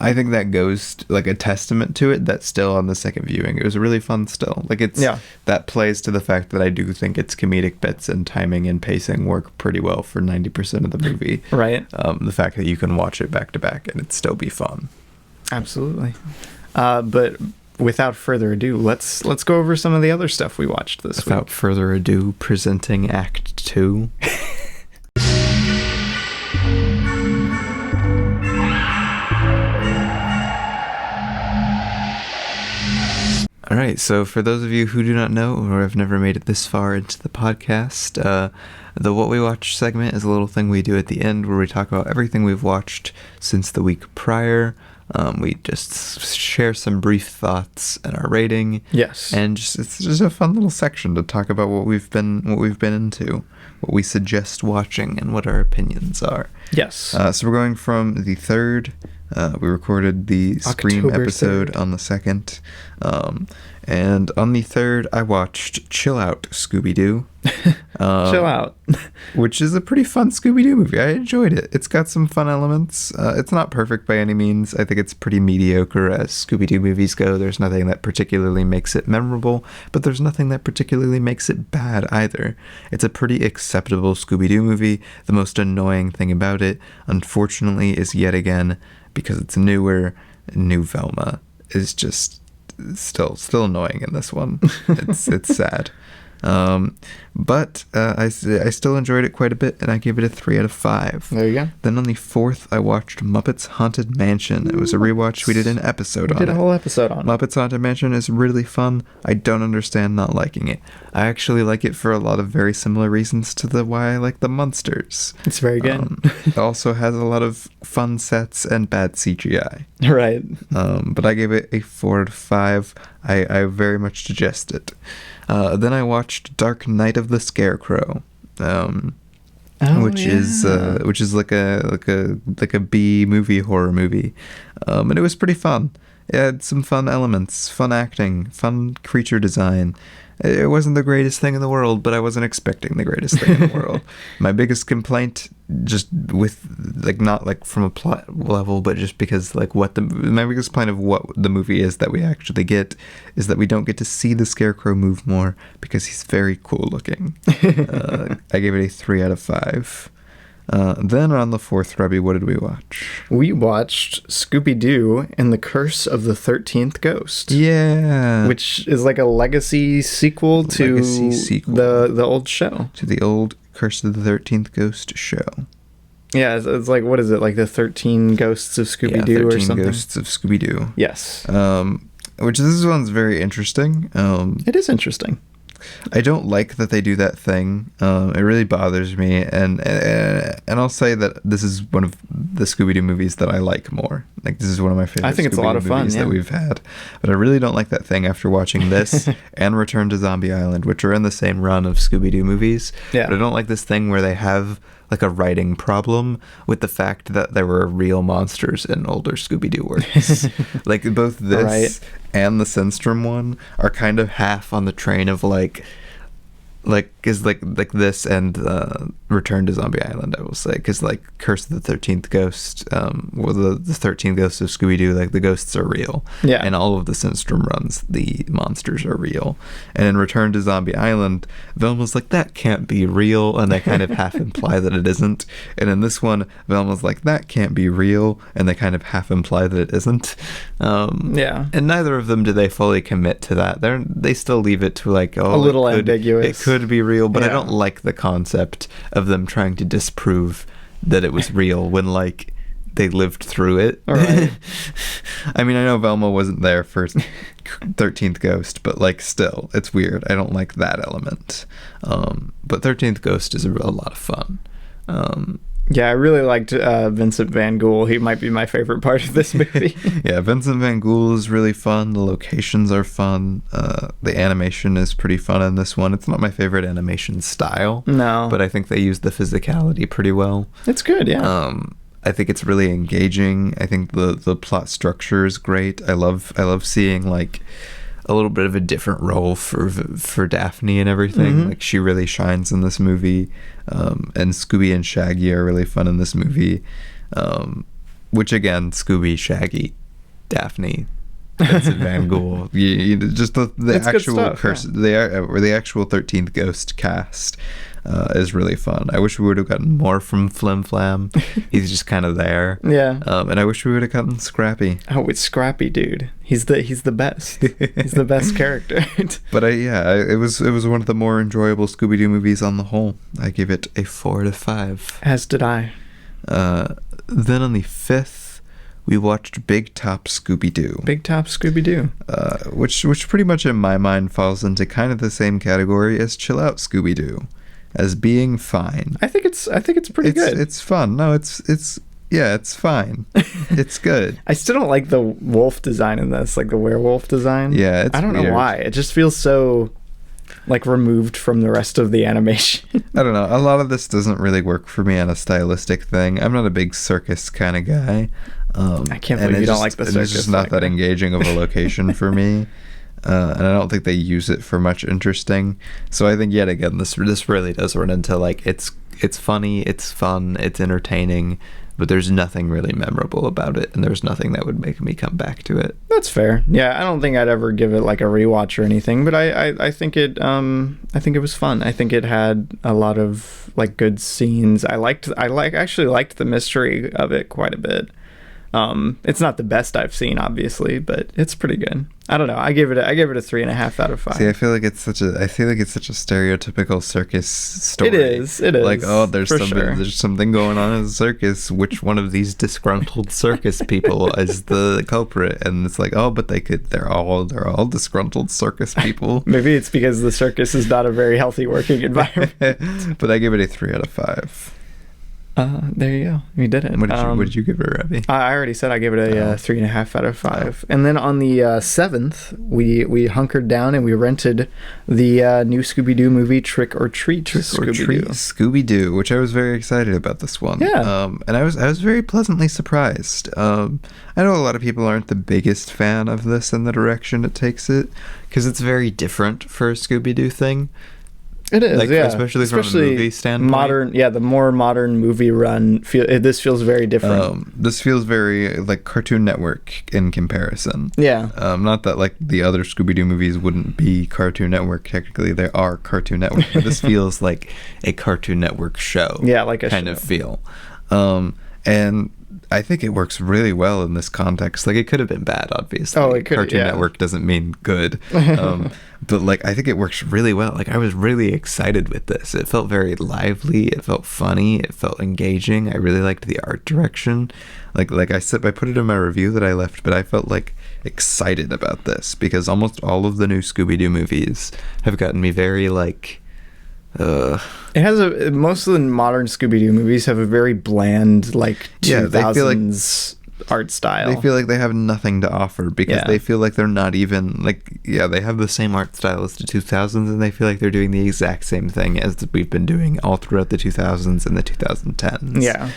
[SPEAKER 2] I think that goes like a testament to it that still on the second viewing, it was really fun still. Like, that plays to the fact that I do think its comedic bits and timing and pacing work pretty well for 90% of the movie.
[SPEAKER 1] Right.
[SPEAKER 2] The fact that you can watch it back to back and it still be fun.
[SPEAKER 1] Absolutely. But without further ado, let's go over some of the other stuff we watched this week.
[SPEAKER 2] Without further ado, presenting Act 2. All right, so for those of you who do not know or have never made it this far into the podcast, the What We Watch segment is a little thing we do at the end where we talk about everything we've watched since the week prior. We just share some brief thoughts and our rating.
[SPEAKER 1] Yes.
[SPEAKER 2] And it's just a fun little section to talk about what we've been into, what we suggest watching, and what our opinions are.
[SPEAKER 1] Yes.
[SPEAKER 2] So we're going from the 3rd. We recorded the Scream
[SPEAKER 1] October
[SPEAKER 2] episode
[SPEAKER 1] 3rd.
[SPEAKER 2] on the 2nd. And on the 3rd, I watched Chill Out, Scooby-Doo.
[SPEAKER 1] Chill Out.
[SPEAKER 2] Which is a pretty fun Scooby-Doo movie. I enjoyed it. It's got some fun elements. It's not perfect by any means. I think it's pretty mediocre as Scooby-Doo movies go. There's nothing that particularly makes it memorable, but there's nothing that particularly makes it bad either. It's a pretty acceptable Scooby-Doo movie. The most annoying thing about it, unfortunately, is yet again, because it's newer, New Velma is just still annoying in this one. It's sad. But I still enjoyed it quite a bit, and I gave it a 3 out of 5.
[SPEAKER 1] There you go.
[SPEAKER 2] Then on the 4th, I watched Muppets Haunted Mansion. It was a rewatch. We did an episode on it.
[SPEAKER 1] We did a whole episode on it.
[SPEAKER 2] Muppets Haunted Mansion is really fun. I don't understand not liking it. I actually like it for a lot of very similar reasons to why I like the Munsters.
[SPEAKER 1] It's very good.
[SPEAKER 2] It also has a lot of fun sets and bad CGI.
[SPEAKER 1] Right.
[SPEAKER 2] But I gave it a 4 out of 5. I very much suggest it. Then I watched Dark Night of the Scarecrow, which is like a B movie horror movie, and it was pretty fun. It had some fun elements, fun acting, fun creature design. It wasn't the greatest thing in the world, but I wasn't expecting the greatest thing in the world. My biggest complaint, just with, like, not like from a plot level, but just because, like, my biggest complaint of what the movie is that we actually get is that we don't get to see the Scarecrow move more because he's very cool looking. I gave it a 3 out of 5. Then on the 4th, Robbie, what did we watch?
[SPEAKER 1] We watched Scooby-Doo and the Curse of the 13th Ghost.
[SPEAKER 2] Yeah.
[SPEAKER 1] Which is like a legacy sequel to the old show.
[SPEAKER 2] To the old Curse of the 13th Ghost show.
[SPEAKER 1] Yeah, it's like, what is it? Like the 13 Ghosts of Scooby-Doo or something?
[SPEAKER 2] 13 Ghosts of Scooby-Doo.
[SPEAKER 1] Yes.
[SPEAKER 2] Which this one's very interesting.
[SPEAKER 1] It is interesting.
[SPEAKER 2] I don't like that they do that thing. It really bothers me, and I'll say that this is one of the Scooby-Doo movies that I like more. Like, this is one of my favorite.
[SPEAKER 1] I think it's a lot of fun,
[SPEAKER 2] that we've had, but I really don't like that thing after watching this and Return to Zombie Island, which are in the same run of Scooby-Doo movies.
[SPEAKER 1] Yeah.
[SPEAKER 2] But I don't like this thing where they have like a writing problem with the fact that there were real monsters in older Scooby-Doo works. Like, both this and the Sandstrom one are kind of half on the train of like this and Return to Zombie Island, I will say, because like Curse of the 13th Ghost, well, the 13th Ghost of Scooby-Doo, like the ghosts are real, and all of the Sandstrom runs, the monsters are real. And in Return to Zombie Island, Velma's like, that can't be real, and they kind of half imply that it isn't. And in this one, Velma's like, that can't be real, and they kind of half imply that it isn't. And neither of them do they fully commit to that. They still leave it to like, oh,
[SPEAKER 1] a little ambiguous.
[SPEAKER 2] It could be real, but I don't like the concept of them trying to disprove that it was real when like they lived through it.
[SPEAKER 1] Right.
[SPEAKER 2] I mean, I know Velma wasn't there for 13th Ghost, but like still, it's weird. I don't like that element. But 13th Ghost is a lot of fun.
[SPEAKER 1] Yeah, I really liked Vincent Van Gogh. He might be my favorite part of this movie.
[SPEAKER 2] Yeah, Vincent Van Gogh is really fun. The locations are fun. The animation is pretty fun in this one. It's not my favorite animation style.
[SPEAKER 1] No.
[SPEAKER 2] But I think they use the physicality pretty well.
[SPEAKER 1] It's good, yeah.
[SPEAKER 2] I think it's really engaging. I think the plot structure is great. I love seeing like a little bit of a different role for Daphne and everything. Like, she really shines in this movie. And Scooby and Shaggy are really fun in this movie. Which again, Scooby, Shaggy, Daphne, Vincent Van Gogh, just the actual the actual 13th Ghost cast is really fun. I wish we would have gotten more from Flim Flam. He's just kind of there.
[SPEAKER 1] Yeah.
[SPEAKER 2] And I wish we would have gotten Scrappy.
[SPEAKER 1] Oh, it's Scrappy, dude. He's the best. He's the best character.
[SPEAKER 2] But it was one of the more enjoyable Scooby-Doo movies on the whole. I give it a 4 out of 5.
[SPEAKER 1] As did I.
[SPEAKER 2] Then on the 5th, we watched Big Top Scooby-Doo.
[SPEAKER 1] Big Top Scooby-Doo.
[SPEAKER 2] Which pretty much in my mind falls into kind of the same category as Chill Out Scooby-Doo, as being fine. I think it's
[SPEAKER 1] pretty good.
[SPEAKER 2] It's fun. No, it's fine. It's good.
[SPEAKER 1] I still don't like the wolf design in this, like the werewolf design.
[SPEAKER 2] Yeah,
[SPEAKER 1] I don't know why. It just feels so like removed from the rest of the animation.
[SPEAKER 2] I don't know. A lot of this doesn't really work for me on a stylistic thing. I'm not a big circus kind of guy.
[SPEAKER 1] I can't believe you don't like the circus.
[SPEAKER 2] It's just not that engaging of a location for me. And I don't think they use it for much interesting. So I think, yet again, this really does run into like, it's funny, it's fun, it's entertaining, but there's nothing really memorable about it, and there's nothing that would make me come back to it.
[SPEAKER 1] That's fair. Yeah, I don't think I'd ever give it like a rewatch or anything, but I think it was fun. I think it had a lot of like good scenes. I actually liked the mystery of it quite a bit. It's not the best I've seen, obviously, but it's pretty good. I don't know. I gave it a 3.5 out of 5.
[SPEAKER 2] See, I feel like it's such a stereotypical circus story.
[SPEAKER 1] It is.
[SPEAKER 2] Like, oh, there's something going on in the circus. Which one of these disgruntled circus people is the culprit? And it's like, oh, but they're all disgruntled circus people.
[SPEAKER 1] Maybe it's because the circus is not a very healthy working environment.
[SPEAKER 2] But I give it a 3 out of 5.
[SPEAKER 1] There you go. You did it.
[SPEAKER 2] What did you give it, Rebby?
[SPEAKER 1] I already said I gave it a 3.5 out of 5. And then on the 7th, we hunkered down and we rented the new Scooby-Doo movie, Trick or Treat
[SPEAKER 2] Scooby-Doo, which I was very excited about this one.
[SPEAKER 1] Yeah.
[SPEAKER 2] And I was very pleasantly surprised. I know a lot of people aren't the biggest fan of this and the direction it takes it, because it's very different for a Scooby-Doo thing.
[SPEAKER 1] It is,
[SPEAKER 2] like,
[SPEAKER 1] yeah.
[SPEAKER 2] Especially from a movie standpoint.
[SPEAKER 1] Modern, yeah, the more modern movie run, this feels very different.
[SPEAKER 2] This feels very like Cartoon Network in comparison.
[SPEAKER 1] Yeah.
[SPEAKER 2] Not that like the other Scooby-Doo movies wouldn't be Cartoon Network. Technically, they are Cartoon Network. But this feels like a Cartoon Network show.
[SPEAKER 1] Yeah, like a
[SPEAKER 2] kind
[SPEAKER 1] show.
[SPEAKER 2] of feel. And I think it works really well in this context. Like, it could have been bad, obviously.
[SPEAKER 1] Oh, it could.
[SPEAKER 2] Cartoon Network doesn't mean good. But like, I think it works really well. Like, I was really excited with this. It felt very lively. It felt funny. It felt engaging. I really liked the art direction. Like I said, I put it in my review that I left, but I felt like excited about this, because almost all of the new Scooby-Doo movies have gotten me very like
[SPEAKER 1] most of the modern Scooby-Doo movies have a very bland, like 2000s
[SPEAKER 2] they feel like
[SPEAKER 1] art style.
[SPEAKER 2] They feel like they have nothing to offer, because they feel like they're not even like, they have the same art style as the 2000s, and they feel like they're doing the exact same thing as we've been doing all throughout the 2000s and the 2010s.
[SPEAKER 1] Yeah.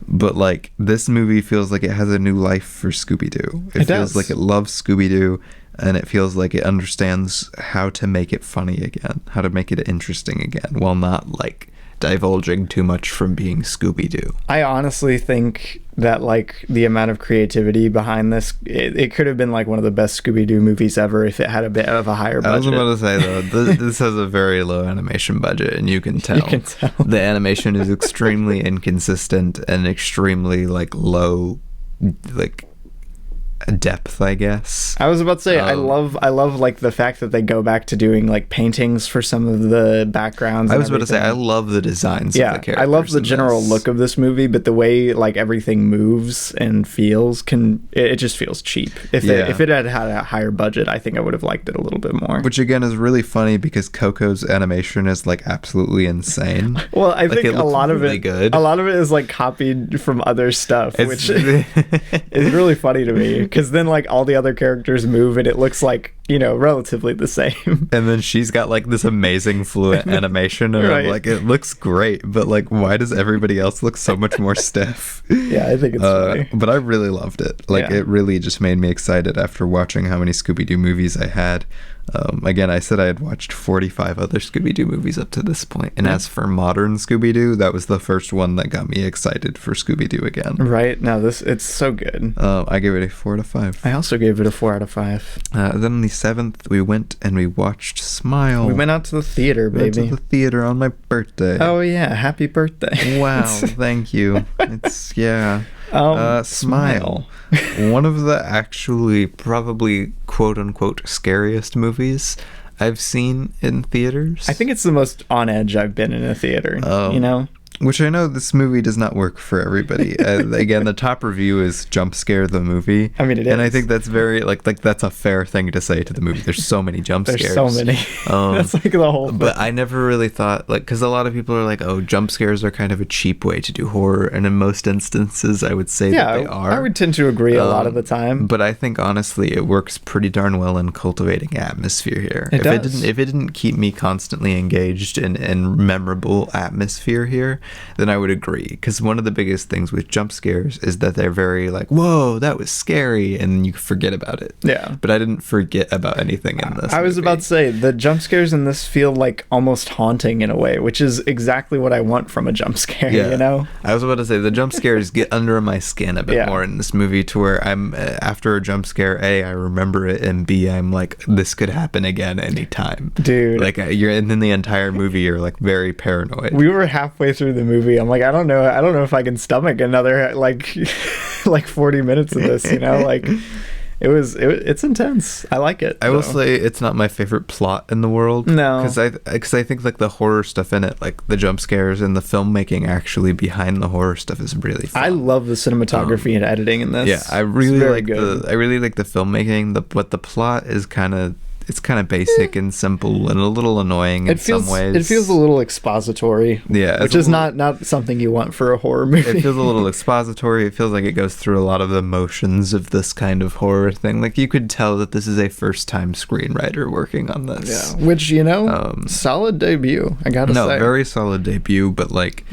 [SPEAKER 2] But like, this movie feels like it has a new life for Scooby-Doo. It feels like it loves Scooby-Doo, and it feels like it understands how to make it funny again, how to make it interesting again, while not like divulging too much from being Scooby-Doo.
[SPEAKER 1] I honestly think that like the amount of creativity behind this, it could have been like one of the best Scooby-Doo movies ever if it had a bit of a higher budget.
[SPEAKER 2] I was about to say though, this has a very low animation budget, and you can tell.
[SPEAKER 1] You can tell.
[SPEAKER 2] The animation is extremely inconsistent and extremely like low, like depth, I guess.
[SPEAKER 1] I was about to say, I love like the fact that they go back to doing like paintings for some of the backgrounds.
[SPEAKER 2] I was about to say, I love the designs of the characters.
[SPEAKER 1] I love the general look of this movie, but the way like everything moves and feels, it just feels cheap. If it had a higher budget, I think I would have liked it a little bit more.
[SPEAKER 2] Which again is really funny, because Coco's animation is like absolutely insane.
[SPEAKER 1] Well, I think a lot
[SPEAKER 2] really
[SPEAKER 1] of it
[SPEAKER 2] good.
[SPEAKER 1] A lot of it is like copied from other stuff, which is really funny to me. Because then like all the other characters move and it looks like, relatively the same.
[SPEAKER 2] And then she's got like this amazing fluent animation, and
[SPEAKER 1] right.
[SPEAKER 2] I'm like, it looks great, but like, why does everybody else look so much more stiff?
[SPEAKER 1] Yeah, I think it's funny.
[SPEAKER 2] But I really loved it. Like, it really just made me excited after watching how many Scooby-Doo movies I had. Again, I said I had watched 45 other Scooby-Doo movies up to this point. And as for modern Scooby-Doo, that was the first one that got me excited for Scooby-Doo again.
[SPEAKER 1] Right. No, it's so good.
[SPEAKER 2] I gave it a 4 out of 5.
[SPEAKER 1] I also gave it a 4 out of 5.
[SPEAKER 2] Then on the 7th, we went and we watched Smile.
[SPEAKER 1] We went out to the theater, baby.
[SPEAKER 2] We went to the theater on my birthday.
[SPEAKER 1] Oh, yeah. Happy birthday.
[SPEAKER 2] Wow. Thank you. It's, Smile. One of the actually probably quote-unquote scariest movies I've seen in theaters.
[SPEAKER 1] I think it's the most on edge I've been in a theater,
[SPEAKER 2] Which I know this movie does not work for everybody. Again, the top review is jump scare the movie.
[SPEAKER 1] I mean, it is.
[SPEAKER 2] And I think that's very, like that's a fair thing to say to the movie. There's so many jump scares.
[SPEAKER 1] There's so many. That's like the whole thing.
[SPEAKER 2] But I never really thought, because a lot of people are like, oh, jump scares are kind of a cheap way to do horror. And in most instances, I would say that they are.
[SPEAKER 1] I would tend to agree a lot of the time.
[SPEAKER 2] But I think, honestly, it works pretty darn well in cultivating atmosphere here.
[SPEAKER 1] It does.
[SPEAKER 2] If it didn't keep me constantly engaged in memorable atmosphere here, then I would agree. Because one of the biggest things with jump scares is that they're very like, whoa, that was scary, and you forget about it.
[SPEAKER 1] Yeah.
[SPEAKER 2] But I didn't forget about anything in this
[SPEAKER 1] I was
[SPEAKER 2] movie.
[SPEAKER 1] about to say, the jump scares in this feel like almost haunting in a way, which is exactly what I want from a jump scare,
[SPEAKER 2] I was about to say, the jump scares get under my skin a bit more in this movie, to where I'm, after a jump scare, A, I remember it, and B, I'm like, this could happen again anytime.
[SPEAKER 1] Dude.
[SPEAKER 2] Like, you're, and then the entire movie, you're like very paranoid.
[SPEAKER 1] We were halfway through the movie. I'm like, I don't know if I can stomach another like 40 minutes of this, like it's intense. I like it.
[SPEAKER 2] I will say it's not my favorite plot in the world.
[SPEAKER 1] No,
[SPEAKER 2] because I think like the horror stuff in it, like the jump scares and the filmmaking actually behind the horror stuff is really fun.
[SPEAKER 1] I love the cinematography and editing in this.
[SPEAKER 2] Yeah, I really like the filmmaking. But the plot is kind of basic and simple and a little annoying in some ways.
[SPEAKER 1] It feels a little expository.
[SPEAKER 2] Yeah.
[SPEAKER 1] Which is not something you want for a horror movie.
[SPEAKER 2] It feels a little expository. It feels like it goes through a lot of the motions of this kind of horror thing. Like, you could tell that this is a first-time screenwriter working on this.
[SPEAKER 1] Yeah. Which, solid debut, I gotta say.
[SPEAKER 2] No, very solid debut, but like,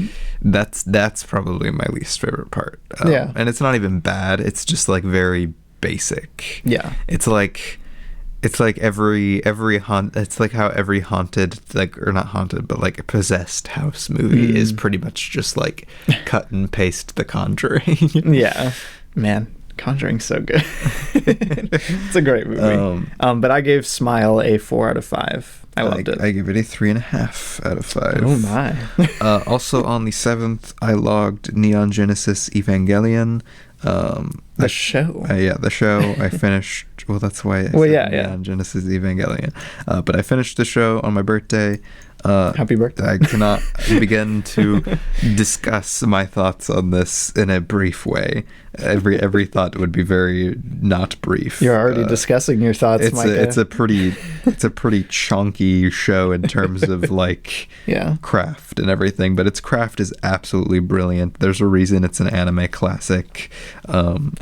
[SPEAKER 2] that's probably my least favorite part. And it's not even bad. It's just like very basic.
[SPEAKER 1] Yeah.
[SPEAKER 2] It's like every it's like how every haunted, like, or not haunted, but like a possessed house movie is pretty much just like cut and paste The Conjuring.
[SPEAKER 1] Yeah, man, Conjuring's so good. It's a great movie. But I gave Smile a 4 out of 5. I loved it.
[SPEAKER 2] I give it a 3.5 out of 5.
[SPEAKER 1] Oh my.
[SPEAKER 2] Also on the 7th, I logged Neon Genesis Evangelion.
[SPEAKER 1] The show.
[SPEAKER 2] The show. I finished. Well, that's why I said Neon Genesis Evangelion. But I finished the show on my birthday.
[SPEAKER 1] Happy birthday.
[SPEAKER 2] I cannot begin to discuss my thoughts on this in a brief way. Every thought would be very not brief.
[SPEAKER 1] You're already discussing your thoughts, Micah.
[SPEAKER 2] It's a pretty chunky show in terms of like craft and everything, but its craft is absolutely brilliant. There's a reason it's an anime classic.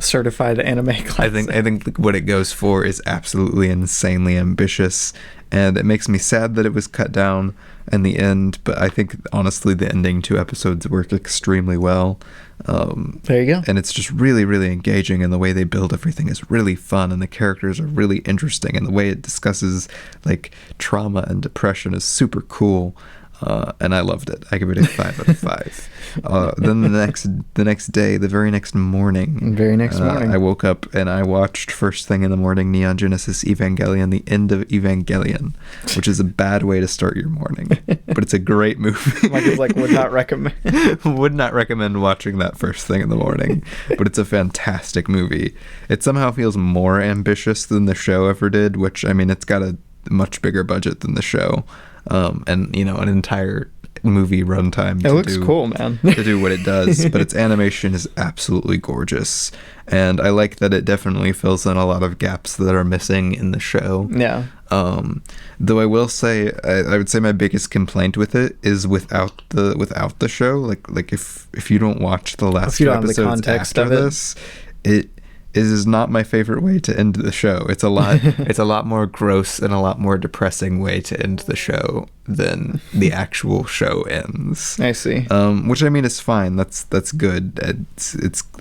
[SPEAKER 1] Certified anime classic.
[SPEAKER 2] I think what it goes for is absolutely insanely ambitious, and it makes me sad that it was cut down in the end, but I think honestly the ending 2 episodes work extremely well.
[SPEAKER 1] There you go.
[SPEAKER 2] And it's just really, really engaging, and the way they build everything is really fun, and the characters are really interesting, and the way it discusses like trauma and depression is super cool. And I loved it. I give it a 5 out of 5. Then the next day, the very next morning, I woke up and I watched first thing in the morning Neon Genesis Evangelion, the end of Evangelion, which is a bad way to start your morning, but it's a great movie.
[SPEAKER 1] Michael's like, would not recommend
[SPEAKER 2] watching that first thing in the morning, but it's a fantastic movie. It somehow feels more ambitious than the show ever did, which, I mean, it's got a much bigger budget than the show. And an entire movie runtime.
[SPEAKER 1] It looks cool, man.
[SPEAKER 2] To do what it does, but its animation is absolutely gorgeous, and I like that it definitely fills in a lot of gaps that are missing in the show.
[SPEAKER 1] Yeah.
[SPEAKER 2] Though I will say, I would say my biggest complaint with it is without the show. Like if you don't watch the last 2 episodes after this, it is not my favorite way to end the show. It's a lot more gross and a lot more depressing way to end the show than the actual show ends.
[SPEAKER 1] I see.
[SPEAKER 2] Which, I mean, is fine. That's good. It's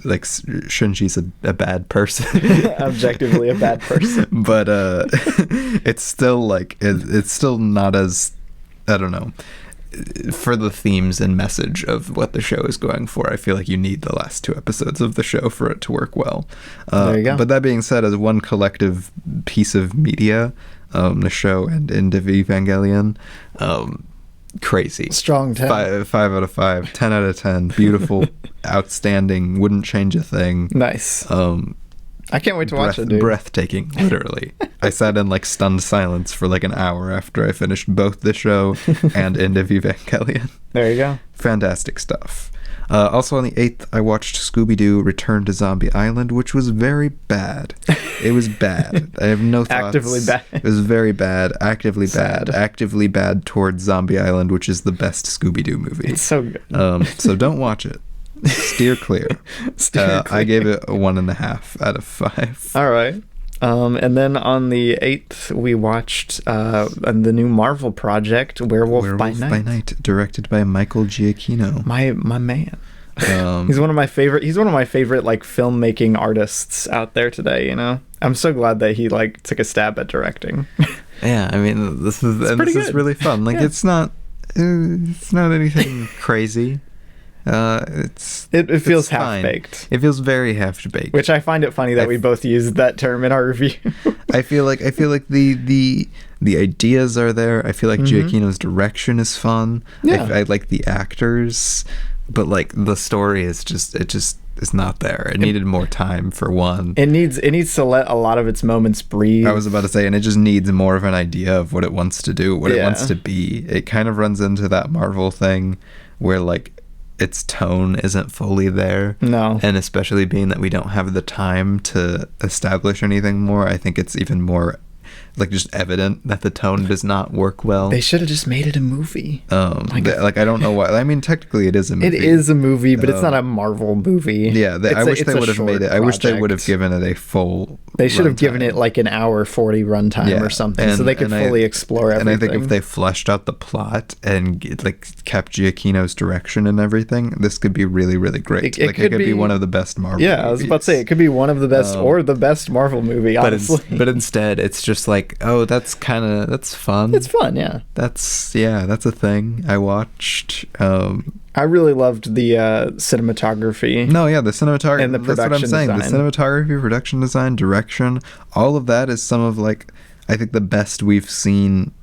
[SPEAKER 2] like Shunji's a bad person.
[SPEAKER 1] Objectively a bad person.
[SPEAKER 2] But it's still like it's still not as, I don't know, for the themes and message of what the show is going for. I feel like you need the last 2 episodes of the show for it to work well.
[SPEAKER 1] There you go.
[SPEAKER 2] But that being said, as one collective piece of media, the show and end of Evangelion, crazy.
[SPEAKER 1] Strong 10.
[SPEAKER 2] 5 out of 5, 10 out of 10. Beautiful, outstanding, wouldn't change a thing.
[SPEAKER 1] Nice. I can't wait to watch it, dude.
[SPEAKER 2] Breathtaking, literally. I sat in like stunned silence for like an hour after I finished both the show and End of Evangelion.
[SPEAKER 1] There you go.
[SPEAKER 2] Fantastic stuff. Also on the 8th, I watched Scooby-Doo Return to Zombie Island, which was very bad. It was bad. I have no thoughts.
[SPEAKER 1] Actively bad.
[SPEAKER 2] It was very bad. Actively
[SPEAKER 1] Sad.
[SPEAKER 2] bad. Actively bad towards Zombie Island, which is the best Scooby-Doo movie.
[SPEAKER 1] It's so good.
[SPEAKER 2] So don't watch it. Steer clear. I gave it a 1.5 out of 5.
[SPEAKER 1] All right. And then on the 8th, we watched the new Marvel project, Werewolf by Night,
[SPEAKER 2] directed by Michael Giacchino.
[SPEAKER 1] My man. He's one of my favorite like filmmaking artists out there today. I'm so glad that he like took a stab at directing.
[SPEAKER 2] Yeah, I mean, this is really fun. Like, it's not anything crazy. It feels half-baked. It feels very half-baked.
[SPEAKER 1] Which I find it funny that we both used that term in our review.
[SPEAKER 2] I feel like the ideas are there. I feel like Giacchino's direction is fun.
[SPEAKER 1] Yeah.
[SPEAKER 2] I like the actors, but like the story is just is not there. It needed more time for one.
[SPEAKER 1] It needs to let a lot of its moments breathe.
[SPEAKER 2] I was about to say, and it just needs more of an idea of what it wants to do, what it wants to be. It kind of runs into that Marvel thing where like its tone isn't fully there.
[SPEAKER 1] No.
[SPEAKER 2] And especially being that we don't have the time to establish anything more, I think it's even more like just evident that the tone does not work well.
[SPEAKER 1] They should have just made it a movie.
[SPEAKER 2] Like I don't know why. I mean, technically it is a movie.
[SPEAKER 1] It is a movie, but it's not a Marvel movie.
[SPEAKER 2] Yeah, I wish they would have made it. I wish they would have given it a full.
[SPEAKER 1] They should have given it like an hour 40 runtime or something, so they could fully explore everything.
[SPEAKER 2] And I think if they fleshed out the plot and kept Giacchino's direction and everything, this could be really, really great. It could be one of the best Marvel movies.
[SPEAKER 1] I was about to say it could be one of the best or the best Marvel movie. Honestly,
[SPEAKER 2] but instead it's just like, oh, that's fun.
[SPEAKER 1] It's fun, yeah.
[SPEAKER 2] That's a thing I watched.
[SPEAKER 1] I really loved the cinematography.
[SPEAKER 2] No, yeah, the cinematography
[SPEAKER 1] and the production
[SPEAKER 2] that's what I'm saying.
[SPEAKER 1] design.
[SPEAKER 2] The cinematography, production design, direction, all of that is some of like I think the best we've seen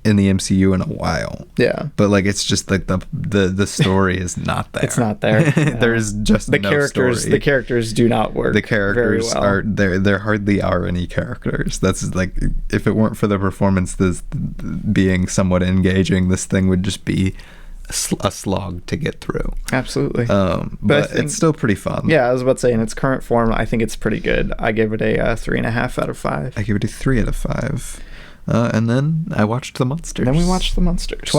[SPEAKER 2] in the MCU in a while.
[SPEAKER 1] Yeah.
[SPEAKER 2] But like it's just like the story is not there.
[SPEAKER 1] It's not there.
[SPEAKER 2] There's just
[SPEAKER 1] the
[SPEAKER 2] no
[SPEAKER 1] characters.
[SPEAKER 2] story.
[SPEAKER 1] The characters do not work.
[SPEAKER 2] The characters
[SPEAKER 1] very well.
[SPEAKER 2] are there hardly are any characters. That's like, if it weren't for the performances being somewhat engaging, this thing would just be a slog to get through.
[SPEAKER 1] Absolutely.
[SPEAKER 2] But it's still pretty fun.
[SPEAKER 1] Yeah, I was about to say, in its current form, I think it's pretty good. I give it a 3.5 out of 5.
[SPEAKER 2] I give it a 3 out of 5. And then I watched The Munsters.
[SPEAKER 1] Then we watched The Munsters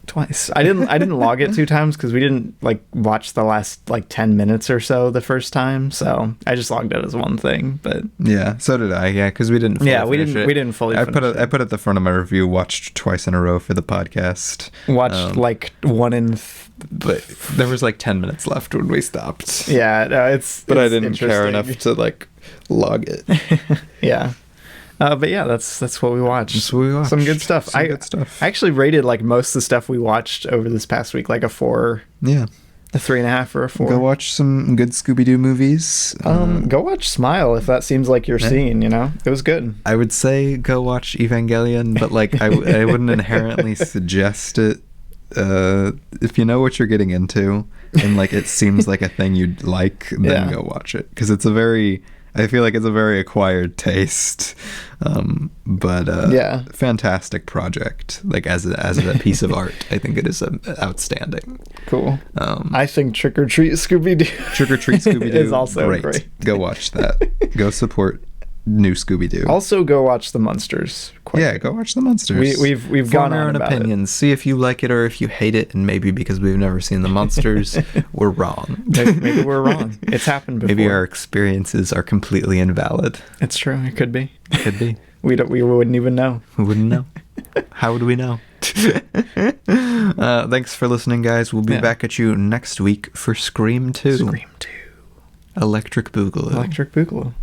[SPEAKER 2] Twice.
[SPEAKER 1] I didn't log it 2 times because we didn't like watch the last like 10 minutes or so the first time, so I just logged it as one thing. But
[SPEAKER 2] yeah, so did I. Yeah, because we didn't.
[SPEAKER 1] We didn't fully.
[SPEAKER 2] I put at the front of my review. Watched twice in a row for the podcast.
[SPEAKER 1] Watched like one in.
[SPEAKER 2] But there was like 10 minutes left when we stopped.
[SPEAKER 1] Yeah, no,
[SPEAKER 2] but I didn't care enough to like log it.
[SPEAKER 1] Yeah. But yeah, that's what we watched.
[SPEAKER 2] That's what we watched.
[SPEAKER 1] Some good stuff. I actually rated like most of the stuff we watched over this past week like a 4.
[SPEAKER 2] Yeah.
[SPEAKER 1] A 3.5 or a 4.
[SPEAKER 2] Go watch some good Scooby-Doo movies.
[SPEAKER 1] Go watch Smile if that seems like your scene, you know? It was good.
[SPEAKER 2] I would say go watch Evangelion, but like I wouldn't inherently suggest it. If you know what you're getting into and like it seems like a thing you'd like, then go watch it. Because I feel like it's a very acquired taste, but fantastic project. Like as a piece of art, I think it is outstanding.
[SPEAKER 1] Cool. I think Trick or Treat Scooby-Doo.
[SPEAKER 2] Trick or Treat Scooby-Doo
[SPEAKER 1] is also great.
[SPEAKER 2] Go watch that. Go support new Scooby-Doo.
[SPEAKER 1] Also, go watch The Munsters.
[SPEAKER 2] Go watch The Munsters.
[SPEAKER 1] We've gone
[SPEAKER 2] our own opinions. See if you like it or if you hate it, and maybe because we've never seen The Munsters, we're wrong.
[SPEAKER 1] Maybe we're wrong. It's happened before.
[SPEAKER 2] Maybe our experiences are completely invalid.
[SPEAKER 1] It's true. It could be.
[SPEAKER 2] Could be.
[SPEAKER 1] We wouldn't even know.
[SPEAKER 2] We wouldn't know. How would we know? Thanks for listening, guys. We'll be back at you next week for Scream 2.
[SPEAKER 1] Scream 2.
[SPEAKER 2] Electric Boogaloo.
[SPEAKER 1] Electric Boogaloo.